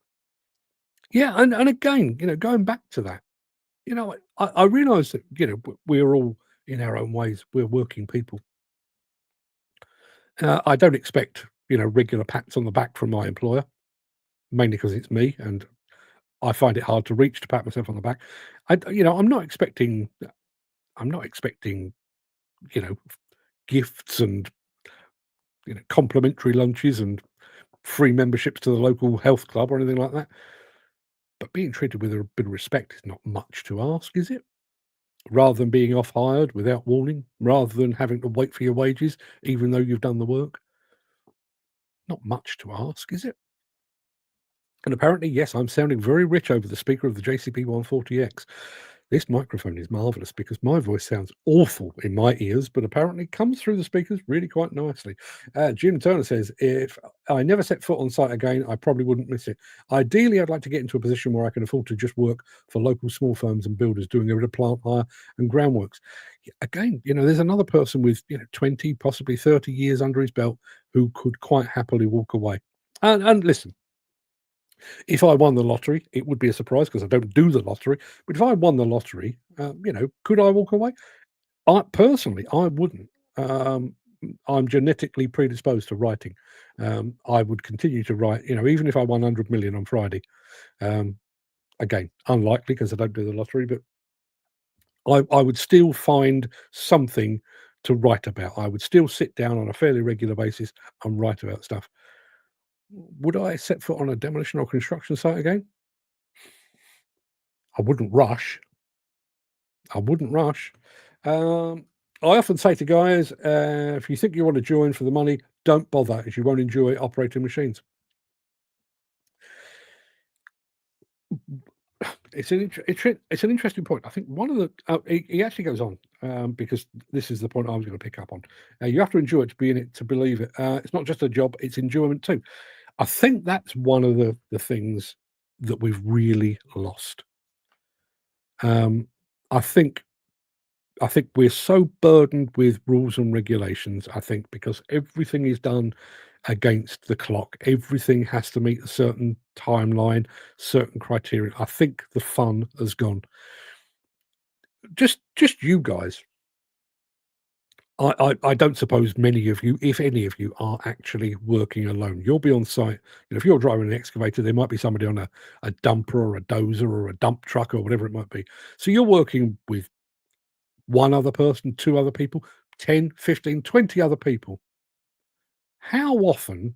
Yeah, and again, going back to that, I realise that, we're all in our own ways. We're working people. I don't expect, regular pats on the back from my employer, mainly because it's me and I find it hard to reach to pat myself on the back. I'm not expecting, gifts and, complimentary lunches and free memberships to the local health club or anything like that. But being treated with a bit of respect is not much to ask, is it? Rather than being off hired without warning, rather than having to wait for your wages, even though you've done the work. Not much to ask, is it? And apparently, yes, I'm sounding very rich over the speaker of the JCB 140X. This microphone is marvelous because my voice sounds awful in my ears, but apparently comes through the speakers really quite nicely. Jim Turner says, if I never set foot on site again, I probably wouldn't miss it. Ideally, I'd like to get into a position where I can afford to just work for local small firms and builders doing a bit of plant hire and groundworks. Again, there's another person with 20, possibly 30 years under his belt who could quite happily walk away. And listen, if I won the lottery, it would be a surprise because I don't do the lottery. But if I won the lottery, could I walk away? I wouldn't. I'm genetically predisposed to writing. I would continue to write, even if I won 100 million on Friday. Again, unlikely because I don't do the lottery, but I would still find something to write about. I would still sit down on a fairly regular basis and write about stuff. Would I set foot on a demolition or construction site again? I wouldn't rush. I often say to guys, if you think you want to join for the money, don't bother, as you won't enjoy operating machines. It's an interesting point. I think one of the he actually goes on because this is the point I was going to pick up on. You have to enjoy it to be in it to believe it. It's not just a job; it's enjoyment too. I think that's one of the things that we've really lost. I think we're so burdened with rules and regulations. I think because everything is done against the clock, everything has to meet a certain timeline, certain criteria. I think the fun has gone. Just you guys. I don't suppose many of you, if any of you, are actually working alone. You'll be on site. If you're driving an excavator, there might be somebody on a dumper or a dozer or a dump truck or whatever it might be. So you're working with one other person, two other people, 10, 15, 20 other people. How often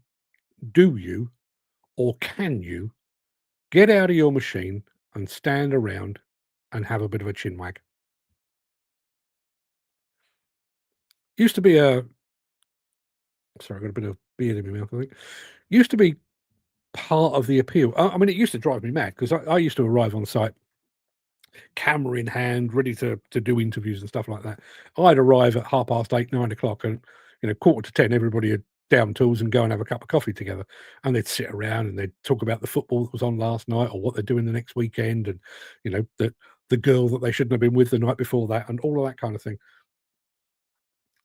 do you or can you get out of your machine and stand around and have a bit of a chinwag? Used to be I've got a bit of beard in my mouth, I think. Used to be part of the appeal. I mean, it used to drive me mad because I used to arrive on site, camera in hand, ready to do interviews and stuff like that. I'd arrive at 8:30, 9 o'clock, and 9:45, everybody had down tools and go and have a cup of coffee together, and they'd sit around and they'd talk about the football that was on last night or what they're doing the next weekend, and the girl that they shouldn't have been with the night before that, and all of that kind of thing.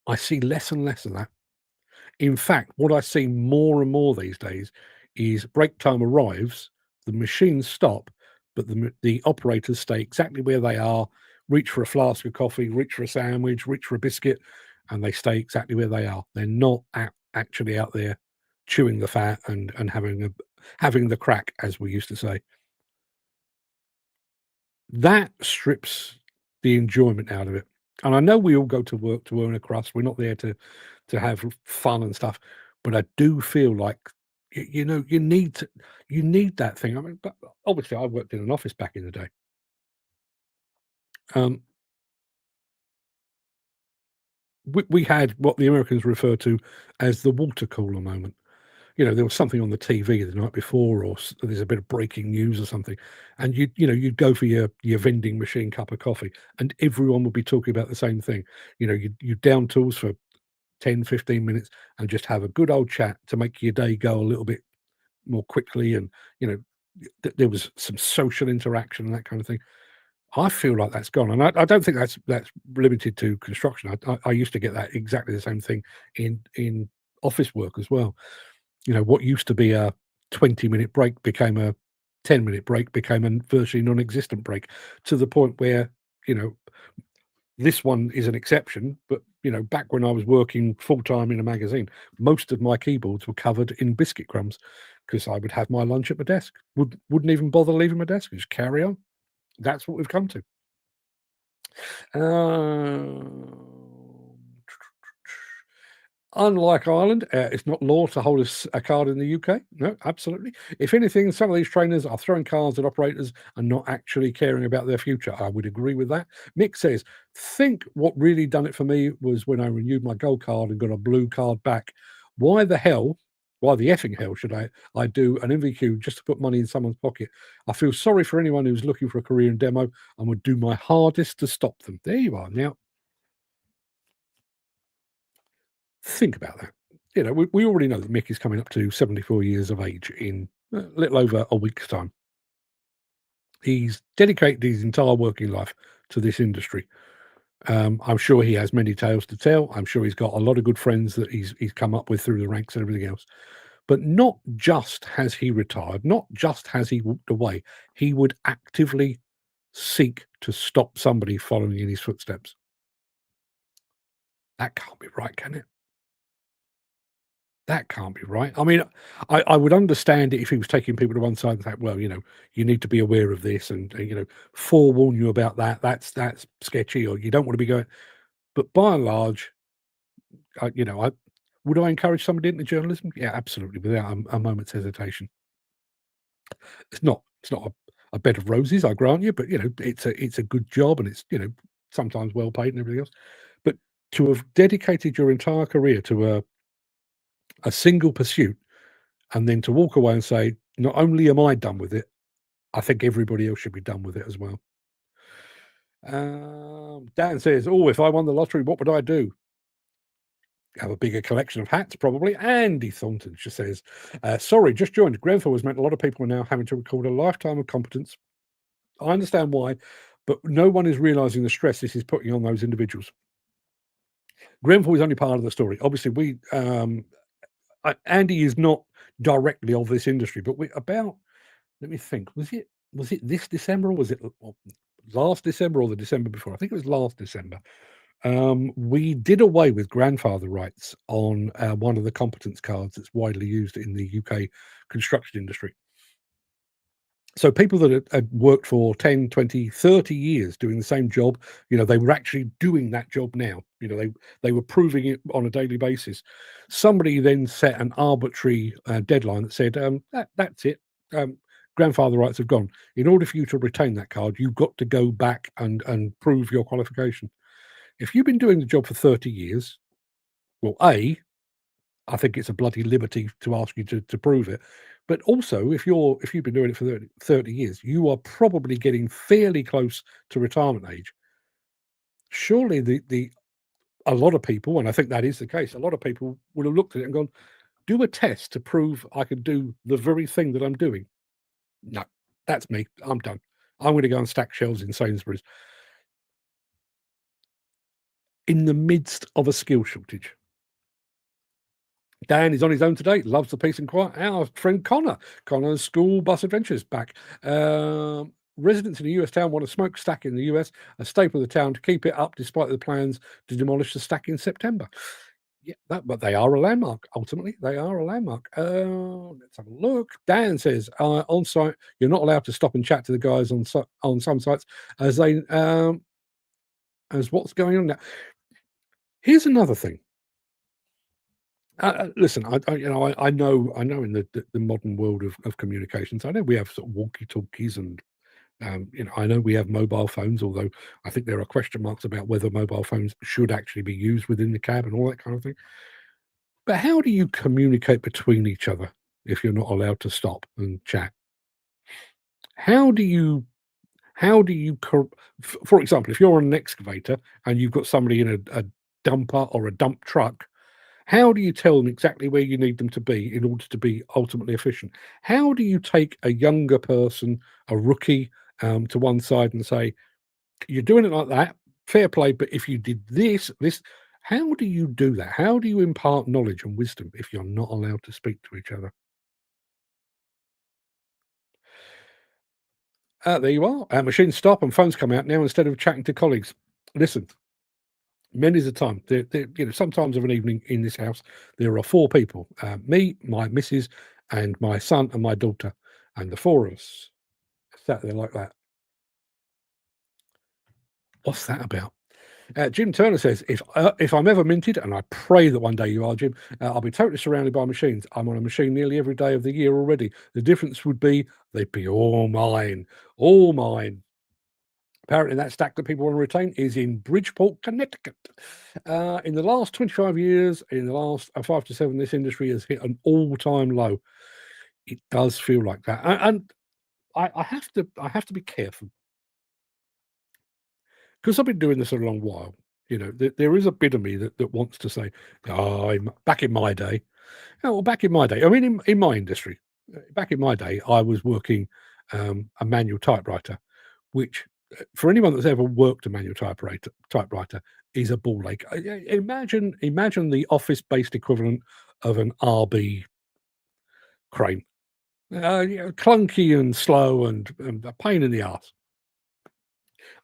I see less and less of that. In fact, what I see more and more these days is break time arrives, the machines stop, but the operators stay exactly where they are, reach for a flask of coffee, reach for a sandwich, reach for a biscuit, and they stay exactly where they are. They're not actually out there chewing the fat and having the crack, as we used to say. That strips the enjoyment out of it. And I know we all go to work to earn a crust. We're not there to have fun and stuff, but I do feel like you need that thing. I mean, but obviously, I worked in an office back in the day. We had what the Americans refer to as the water cooler moment. There was something on the TV the night before, or there's a bit of breaking news or something, and you'd go for your vending machine cup of coffee, and everyone would be talking about the same thing. You'd down tools for 10, 15 minutes and just have a good old chat to make your day go a little bit more quickly, and there was some social interaction and that kind of thing. I feel like that's gone, and I don't think that's limited to construction. I used to get that exactly the same thing in office work as well. What used to be a 20-minute break became a 10-minute break, became a virtually non-existent break, to the point where This one is an exception, but back when I was working full time in a magazine, most of my keyboards were covered in biscuit crumbs because I would have my lunch at my desk. Wouldn't even bother leaving my desk, just carry on. That's what we've come to. Unlike Ireland, it's not law to hold a card in the UK. No, absolutely. If anything, some of these trainers are throwing cards at operators and not actually caring about their future. I would agree with that. Mick says, think what really done it for me was when I renewed my gold card and got a blue card back. Why the effing hell should I do an MVQ just to put money in someone's pocket? I feel sorry for anyone who's looking for a career in demo and would do my hardest to stop them. There you are. Now, think about that. We already know that Mick is coming up to 74 years of age in a little over a week's time. He's dedicated his entire working life to this industry. I'm sure he has many tales to tell. I'm sure he's got a lot of good friends that he's come up with through the ranks and everything else. But not just has he retired, not just has he walked away, he would actively seek to stop somebody following in his footsteps. That can't be right, can it? That can't be right. I mean, I would understand it if he was taking people to one side and saying, well, you need to be aware of this and, forewarn you about that. That's sketchy, or you don't want to be going. But by and large, would I encourage somebody into journalism? Yeah, absolutely, without a moment's hesitation. It's not a bed of roses, I grant you, but it's a good job and it's sometimes well paid and everything else. But to have dedicated your entire career to a single pursuit and then to walk away and say, not only am I done with it, I think everybody else should be done with it as well. Dan says, if I won the lottery, what would I do? Have a bigger collection of hats, probably. Andy Thornton just says, sorry, just joined. Grenfell has meant a lot of people are now having to record a lifetime of competence. I understand why, but no one is realising the stress this is putting on those individuals. Grenfell is only part of the story. Obviously, Andy is not directly of this industry, but let me think, was it this December, or was it last December, or the December before? I think it was last December. We did away with grandfather rights on one of the competence cards that's widely used in the UK construction industry. So people that had worked for 10, 20, 30 years doing the same job, they were actually doing that job now. They were proving it on a daily basis. Somebody then set an arbitrary deadline that said, that's it. Grandfather rights have gone. In order for you to retain that card, you've got to go back and prove your qualification. If you've been doing the job for 30 years, well, I think it's a bloody liberty to ask you to prove it. But also, if you've been doing it for 30 years, you are probably getting fairly close to retirement age. Surely a lot of people, and I think that is the case, a lot of people would have looked at it and gone, do a test to prove I can do the very thing that I'm doing. No, that's me. I'm done. I'm going to go and stack shelves in Sainsbury's in the midst of a skill shortage. Dan is on his own today, loves the peace and quiet. Our friend Connor's school bus adventures back. Residents in a US town want a smokestack in the US, a staple of the town, to keep it up despite the plans to demolish the stack in September. Yeah, but they are a landmark. Ultimately, they are a landmark. Let's have a look. Dan says, on site, you're not allowed to stop and chat to the guys on some sites as what's going on now. Here's another thing. Listen, I know in the modern world of communications, I know we have sort of walkie-talkies and I know we have mobile phones, although I think there are question marks about whether mobile phones should actually be used within the cab and all that kind of thing. But how do you communicate between each other if you're not allowed to stop and chat? How do you, for example, if you're on an excavator and you've got somebody in a dumper or a dump truck, how do you tell them exactly where you need them to be in order to be ultimately efficient? How do you take a younger person, a rookie, to one side and say, you're doing it like that, fair play, but if you did this, how do you do that? How do you impart knowledge and wisdom if you're not allowed to speak to each other? There you are. Machines stop and phones come out now instead of chatting to colleagues. Listen, Many's the time. Sometimes of an evening in this house, there are 4 people: me, my missus, and my son and my daughter, and the 4 of us sat there like that. What's that about? Jim Turner says, if I'm ever minted, and I pray that one day you are, Jim, I'll be totally surrounded by machines. I'm on a machine nearly every day of the year already. The difference would be they'd be all mine. All mine. Apparently, that stack that people want to retain is in Bridgeport, Connecticut. In the last 25 years, in the last 5 to 7, this industry has hit an all-time low. It does feel like that, and I have to be careful because I've been doing this a long while. There is a bit of me that wants to say, "Oh, back in my day." Oh, well, back in my day, I mean, in my industry, back in my day, I was working a manual typewriter, which for anyone that's ever worked a manual typewriter is a ball ache. Imagine the office-based equivalent of an RB crane. Clunky and slow and a pain in the ass.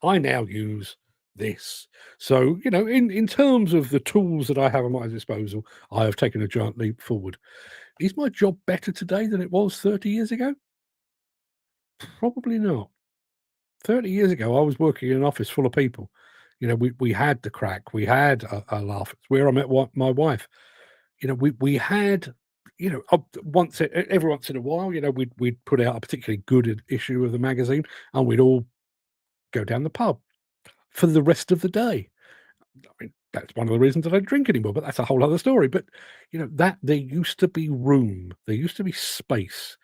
I now use this. So, in terms of the tools that I have at my disposal, I have taken a giant leap forward. Is my job better today than it was 30 years ago? Probably not. 30 years ago, I was working in an office full of people. We had the Craic, we had a laugh. It's where I met my wife. We had, every once in a while, we'd put out a particularly good issue of the magazine, and we'd all go down the pub for the rest of the day. I mean, that's one of the reasons I don't drink anymore, but that's a whole other story. But that there used to be room, there used to be space,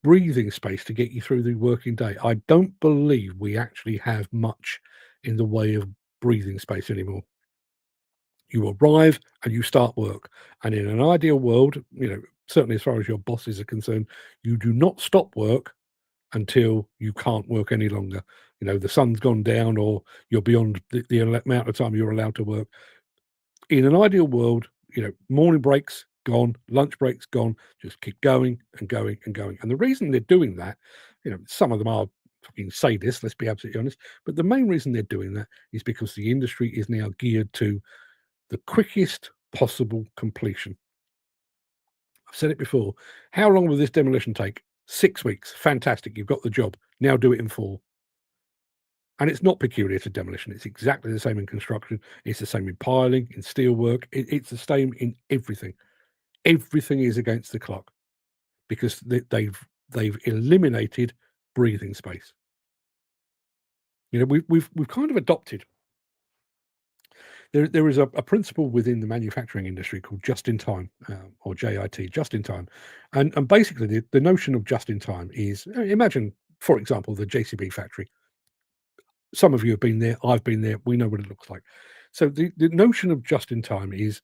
breathing space to get you through the working day. I don't believe we actually have much in the way of breathing space anymore. You arrive and you start work, and in an ideal world, certainly as far as your bosses are concerned, you do not stop work until you can't work any longer. The sun's gone down, or you're beyond the amount of time you're allowed to work. In an ideal world, morning breaks gone, lunch breaks gone, just keep going and going and going. And the reason they're doing that, some of them are fucking sadists, let's be absolutely honest, but the main reason they're doing that is because the industry is now geared to the quickest possible completion. I've said it before. How long will this demolition take? 6 weeks. Fantastic. You've got the job. Now do it in 4. And it's not peculiar to demolition. It's exactly the same in construction. It's the same in piling, in steelwork. It's the same in everything. Everything is against the clock because they've eliminated breathing space. We've kind of adopted. There is a principle within the manufacturing industry called just in time, or JIT, just in time, and basically the notion of just in time is, imagine, for example, the JCB factory. Some of you have been there. I've been there. We know what it looks like. So the notion of just in time is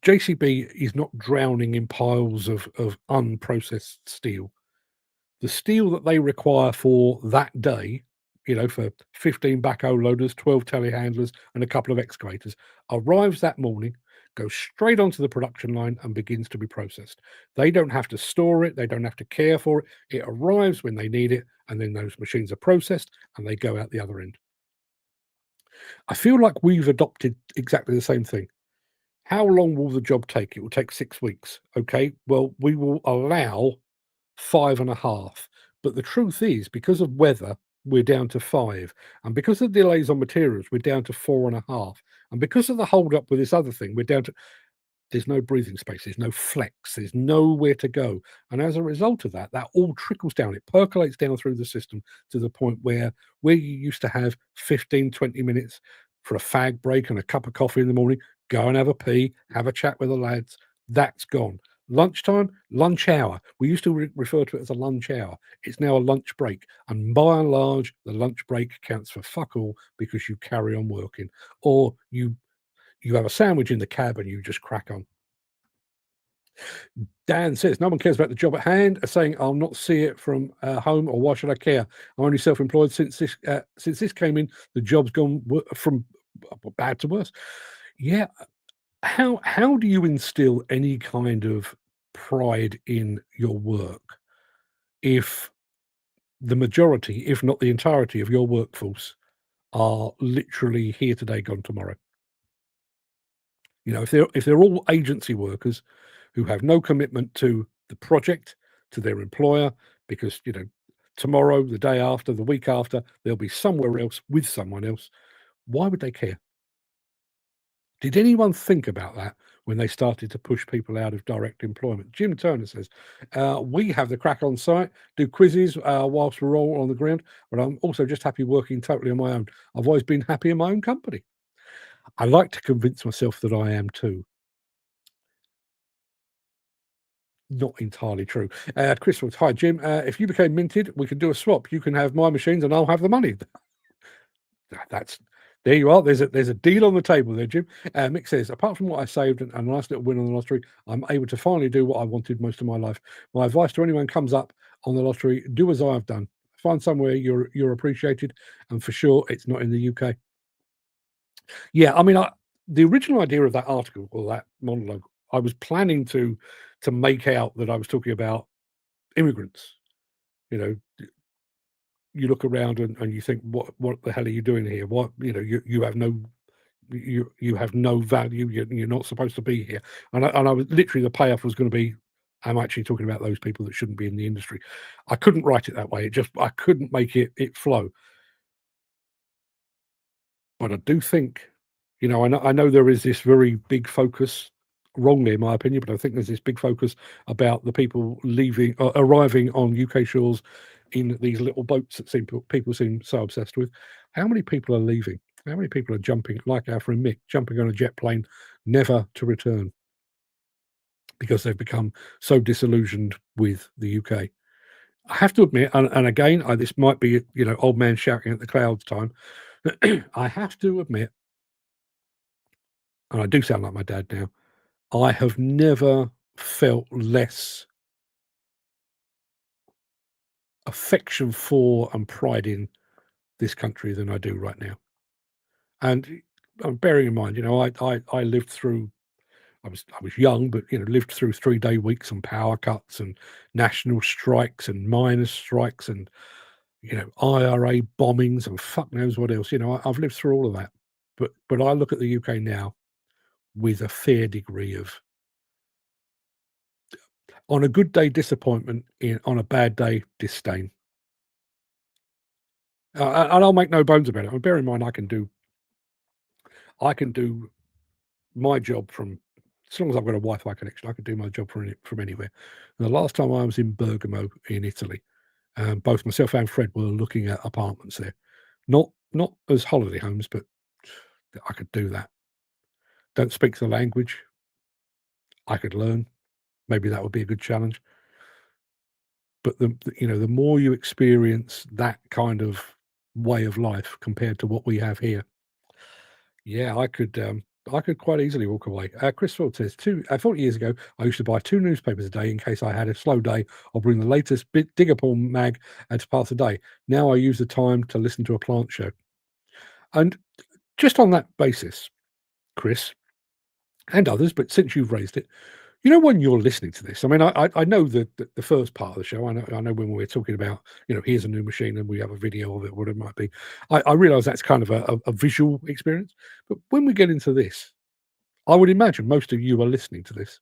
JCB is not drowning in piles of unprocessed steel. The steel that they require for that day, for 15 backhoe loaders, 12 telehandlers, and a couple of excavators, arrives that morning, goes straight onto the production line, and begins to be processed. They don't have to store it. They don't have to care for it. It arrives when they need it, and then those machines are processed, and they go out the other end. I feel like we've adopted exactly the same thing. How long will the job take? It will take 6 weeks. Okay, well, we will allow 5.5. But the truth is, because of weather, we're down to 5. And because of delays on materials, we're down to 4.5. And because of the hold up with this other thing, we're down to, there's no breathing space, there's no flex, there's nowhere to go. And as a result of that, that all trickles down. It percolates down through the system to the point where you used to have 15, 20 minutes for a fag break and a cup of coffee in the morning, go and have a pee, have a chat with the lads, that's gone. Lunchtime, lunch hour. We used to refer to it as a lunch hour. It's now a lunch break. And by and large, the lunch break counts for fuck all because you carry on working. Or you have a sandwich in the cab and you just crack on. Dan says, no one cares about the job at hand, saying, I'll not see it from home, or why should I care? I'm only self-employed since this came in. The job's gone from bad to worse. Yeah. How do you instill any kind of pride in your work if the majority, if not the entirety of your workforce are literally here today, gone tomorrow? You know, if they're all agency workers who have no commitment to the project, to their employer, because, you know, tomorrow, the day after, the week after, they'll be somewhere else with someone else. Why would they care? Did anyone think about that when they started to push people out of direct employment? Jim Turner says, we have the Craic on site, do quizzes whilst we're all on the ground, but I'm also just happy working totally on my own. I've always been happy in my own company. I like to convince myself that I am too. Not entirely true. Chris writes, hi, Jim. If you became minted, we could do a swap. You can have my machines and I'll have the money. That's there you are. There's a deal on the table there, Jim. Mick says, apart from what I saved and a nice little win on the lottery, I'm able to finally do what I wanted most of my life. My advice to anyone comes up on the lottery, do as I have done. Find somewhere you're appreciated, and for sure it's not in the UK. Yeah, I mean, the original idea of that article or that monologue, I was planning to make out that I was talking about immigrants. You know, you look around and you think, what the hell are you doing here? What, you know, you have no you have no value. You're not supposed to be here. And I was literally, the payoff was going to be, I'm actually talking about those people that shouldn't be in the industry. I couldn't write it that way. I couldn't make it flow. But I do think, you know, I know there is this very big focus, wrongly in my opinion, but I think there's this big focus about the people arriving on UK shores in these little boats that people seem so obsessed with. How many people are leaving? How many people are jumping, like our friend Mick, jumping on a jet plane, never to return, because they've become so disillusioned with the UK? I have to admit, and again, this might be, you know, old man shouting at the clouds time. I have to admit, and I do sound like my dad now, I have never felt less affection for and pride in this country than I do right now. And bearing in mind, you know, I lived through, I was young, but, you know, lived through 3-day weeks and power cuts and national strikes and miners' strikes and, you know, IRA bombings and fuck knows what else. You know, I've lived through all of that. But I look at the UK now with a fair degree of, on a good day, disappointment, on a bad day, disdain. And I'll make no bones about it. And bear in mind, I can do my job from, as long as I've got a Wi-Fi connection, I can do my job from anywhere. And the last time I was in Bergamo in Italy, both myself and Fred were looking at apartments there, not as holiday homes, but I could do that. Don't speak the language. I could learn. Maybe that would be a good challenge. But you know, the more you experience that kind of way of life compared to what we have here, yeah, I could quite easily walk away. Chris Ford says, 40 years ago, I used to buy 2 newspapers a day in case I had a slow day, or bring the latest Diggerpool mag to pass the day. Now I use the time to listen to a plant show. And just on that basis, Chris, and others, but since you've raised it, you know, when you're listening to this, I mean, I know the first part of the show. I know when we're talking about, you know, here's a new machine and we have a video of it, what it might be. I realise that's kind of a visual experience. But when we get into this, I would imagine most of you are listening to this,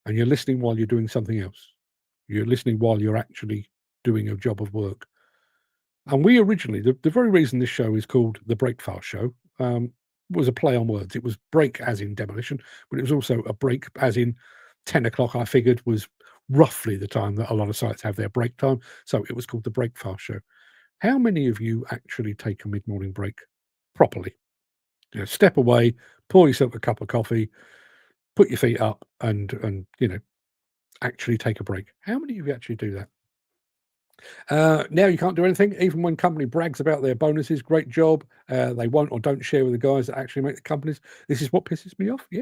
and you're listening while you're doing something else. You're listening while you're actually doing a job of work. And we originally, the very reason this show is called the Breakfast Show, was a play on words. It was break as in demolition, but it was also a break as in 10 o'clock, I figured, was roughly the time that a lot of sites have their break time. So it was called the Breakfast Show. How many of you actually take a mid-morning break properly? You know, step away, pour yourself a cup of coffee, put your feet up, and you know, actually take a break. How many of you actually do that? Now you can't do anything, even when company brags about their bonuses. Great job. They won't or don't share with the guys that actually make the companies. This is what pisses me off. Yeah.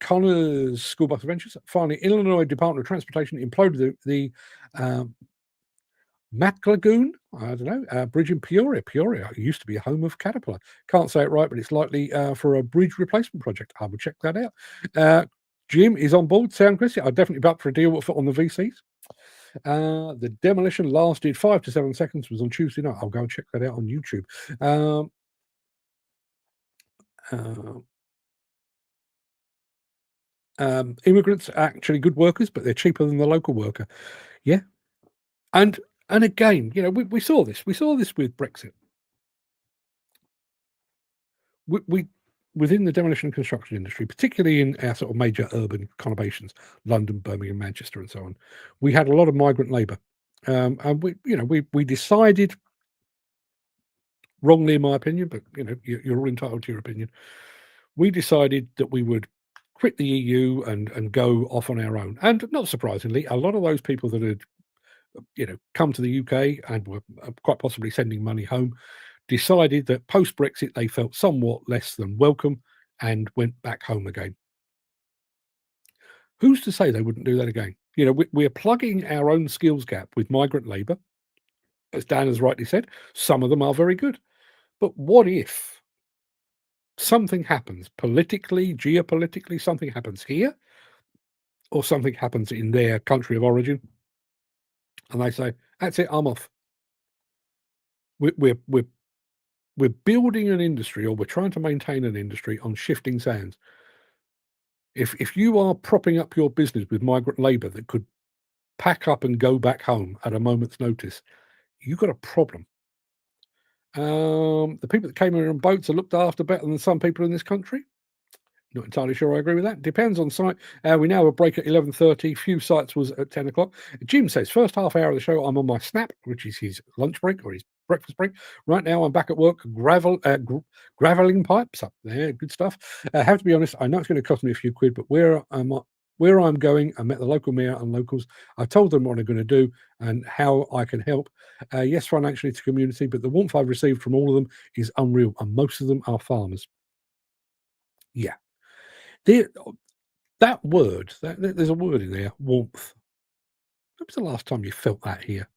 Connor's School Bus Adventures. Finally, Illinois Department of Transportation imploded the Mac Lagoon, I don't know, bridge in Peoria. Peoria used to be a home of Caterpillar. Can't say it right, but it's likely for a bridge replacement project. I will check that out. Jim is on board. Sound, Chris? I'd definitely be up for a deal on the VCs. The demolition lasted 5 to 7 seconds, was on Tuesday night. I'll go and check that out on YouTube. Immigrants are actually good workers, but they're cheaper than the local worker. Yeah. And again, we saw this. We saw this with Brexit. We within the demolition and construction industry, particularly in our sort of major urban conurbations, London, Birmingham, Manchester, and so on, we had a lot of migrant labour, and we decided, wrongly in my opinion, but you're all entitled to your opinion. We decided that we would quit the EU and go off on our own, and not surprisingly, a lot of those people that had come to the UK and were quite possibly sending money home decided that post-Brexit they felt somewhat less than welcome and went back home again. Who's to say they wouldn't do that again? We're plugging our own skills gap with migrant labour. As Dan has rightly said, some of them are very good. But what if something happens politically, geopolitically, something happens here, or something happens in their country of origin, and they say, that's it, I'm off. We're building an industry, or we're trying to maintain an industry on shifting sands. If you are propping up your business with migrant labour that could pack up and go back home at a moment's notice, you've got a problem. The people that came in on boats are looked after better than some people in this country. Not entirely sure I agree with that. Depends on site. We now have a break at 11:30. Few sites was at 10 o'clock. Jim says, first half hour of the show, I'm on my snap, which is his lunch break or his breakfast break. Right now, I'm back at work, graveling pipes up there. Good stuff. Have to be honest, I know it's going to cost me a few quid, but where I'm going, I met the local mayor and locals. I told them what I'm going to do and how I can help. Yes, financially to community, but the warmth I've received from all of them is unreal, and most of them are farmers. Yeah. That word, there's a word in there, warmth. When was the last time you felt that here?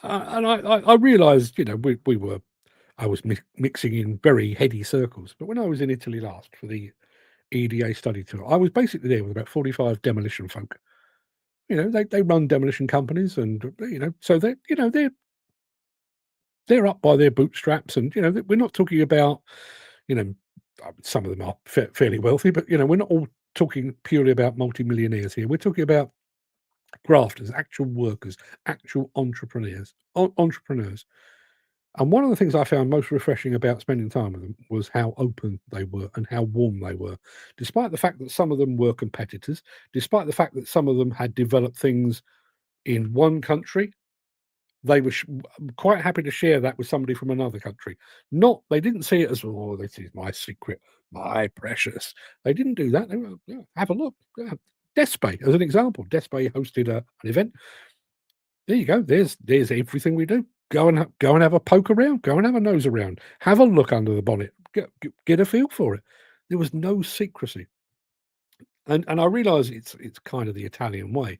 And I realised, I was mixing in very heady circles. But when I was in Italy last for the EDA study tour, I was basically there with about 45 demolition folk. They run demolition companies, and so they're up by their bootstraps, and we're not talking about some of them are fairly wealthy, but we're not all talking purely about multimillionaires here. We're talking about grafters, actual workers, actual entrepreneurs. And one of the things I found most refreshing about spending time with them was how open they were and how warm they were, despite the fact that some of them were competitors, despite the fact that some of them had developed things in one country. They were quite happy to share that with somebody from another country. They didn't see it as, oh, this is my secret, my precious. They didn't do that. They were, have a look. Despe, as an example. Despe hosted an event. There you go. There's everything we do. Go and have a poke around. Go and have a nose around. Have a look under the bonnet. Get a feel for it. There was no secrecy. And I realise it's kind of the Italian way.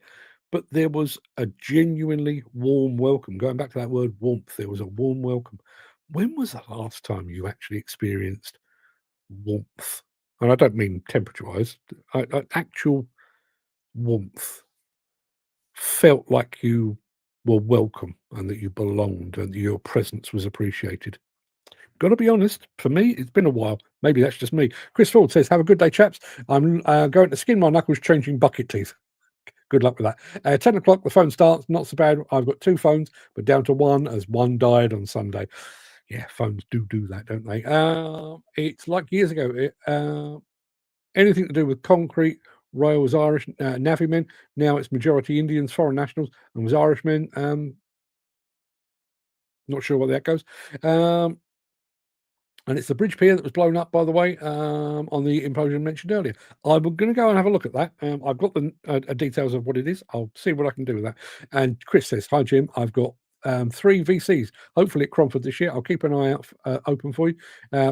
But there was a genuinely warm welcome. Going back to that word warmth, there was a warm welcome. When was the last time you actually experienced warmth? And I don't mean temperature-wise. Actual warmth. Felt like you were welcome and that you belonged and that your presence was appreciated. Got to be honest, for me, it's been a while. Maybe that's just me. Chris Ford says, have a good day, chaps. I'm going to skin my knuckles changing bucket teeth. Good luck with that. 10 o'clock, the phone starts. Not so bad. I've got 2 phones, but down to 1 as one died on Sunday. Yeah, phones do that, don't they? It's like years ago. Anything to do with concrete, Royal was Irish, Navy men. Now it's majority Indians, foreign nationals, and was Irishmen. Not sure where that goes. And it's the bridge pier that was blown up, by the way, on the implosion mentioned earlier. I'm going to go and have a look at that. I've got the details of what it is. I'll see what I can do with that. And Chris says, hi, Jim. I've got 3 VCs, hopefully at Cromford this year. I'll keep an eye out open for you.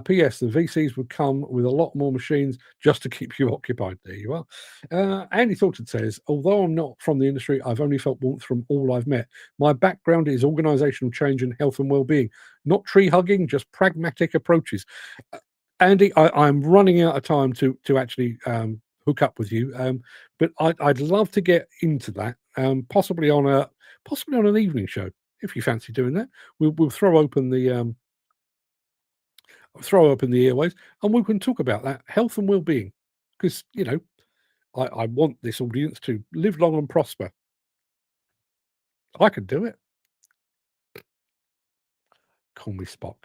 P.S. The VCs would come with a lot more machines just to keep you occupied. There you are. Andy Thornton says, although I'm not from the industry, I've only felt warmth from all I've met. My background is organisational change and health and well-being, not tree hugging, just pragmatic approaches. Andy, I'm running out of time to actually hook up with you, but I'd love to get into that, possibly on an evening show. If you fancy doing that, we'll throw open the throw up in the airways, and we can talk about that health and well-being, because I want this audience to live long and prosper. I could do it. Call me Spock.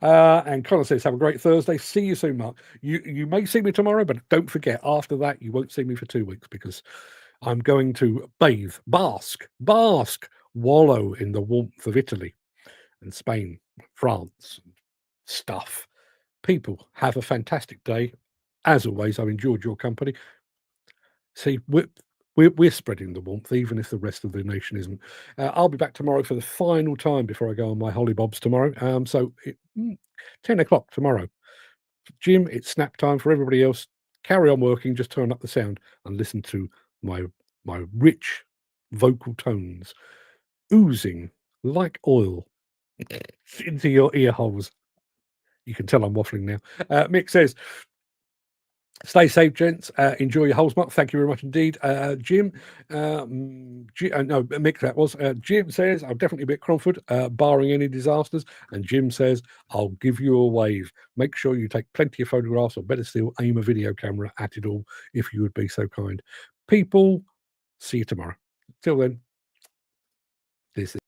And Connor says, have a great Thursday. See you soon, Mark. You may see me tomorrow, but don't forget, after that, you won't see me for 2 weeks, because I'm going to bathe, bask, wallow in the warmth of Italy and Spain, France, stuff. People, have a fantastic day. As always, I've enjoyed your company. See, we're spreading the warmth, even if the rest of the nation isn't. I'll be back tomorrow for the final time before I go on my hollybobs tomorrow. 10 o'clock tomorrow. Jim, it's snap time. For everybody else, carry on working. Just turn up the sound and listen to my rich vocal tones oozing like oil into your ear holes. You can tell I'm waffling now. Mick says, stay safe, gents. Enjoy your holes, Mark. Thank you very much indeed. Jim, no, Mick, that was. Jim says, I'll definitely be at Cromford, barring any disasters. And Jim says, I'll give you a wave. Make sure you take plenty of photographs, or better still, aim a video camera at it all, if you would be so kind. People, see you tomorrow. Till then, this is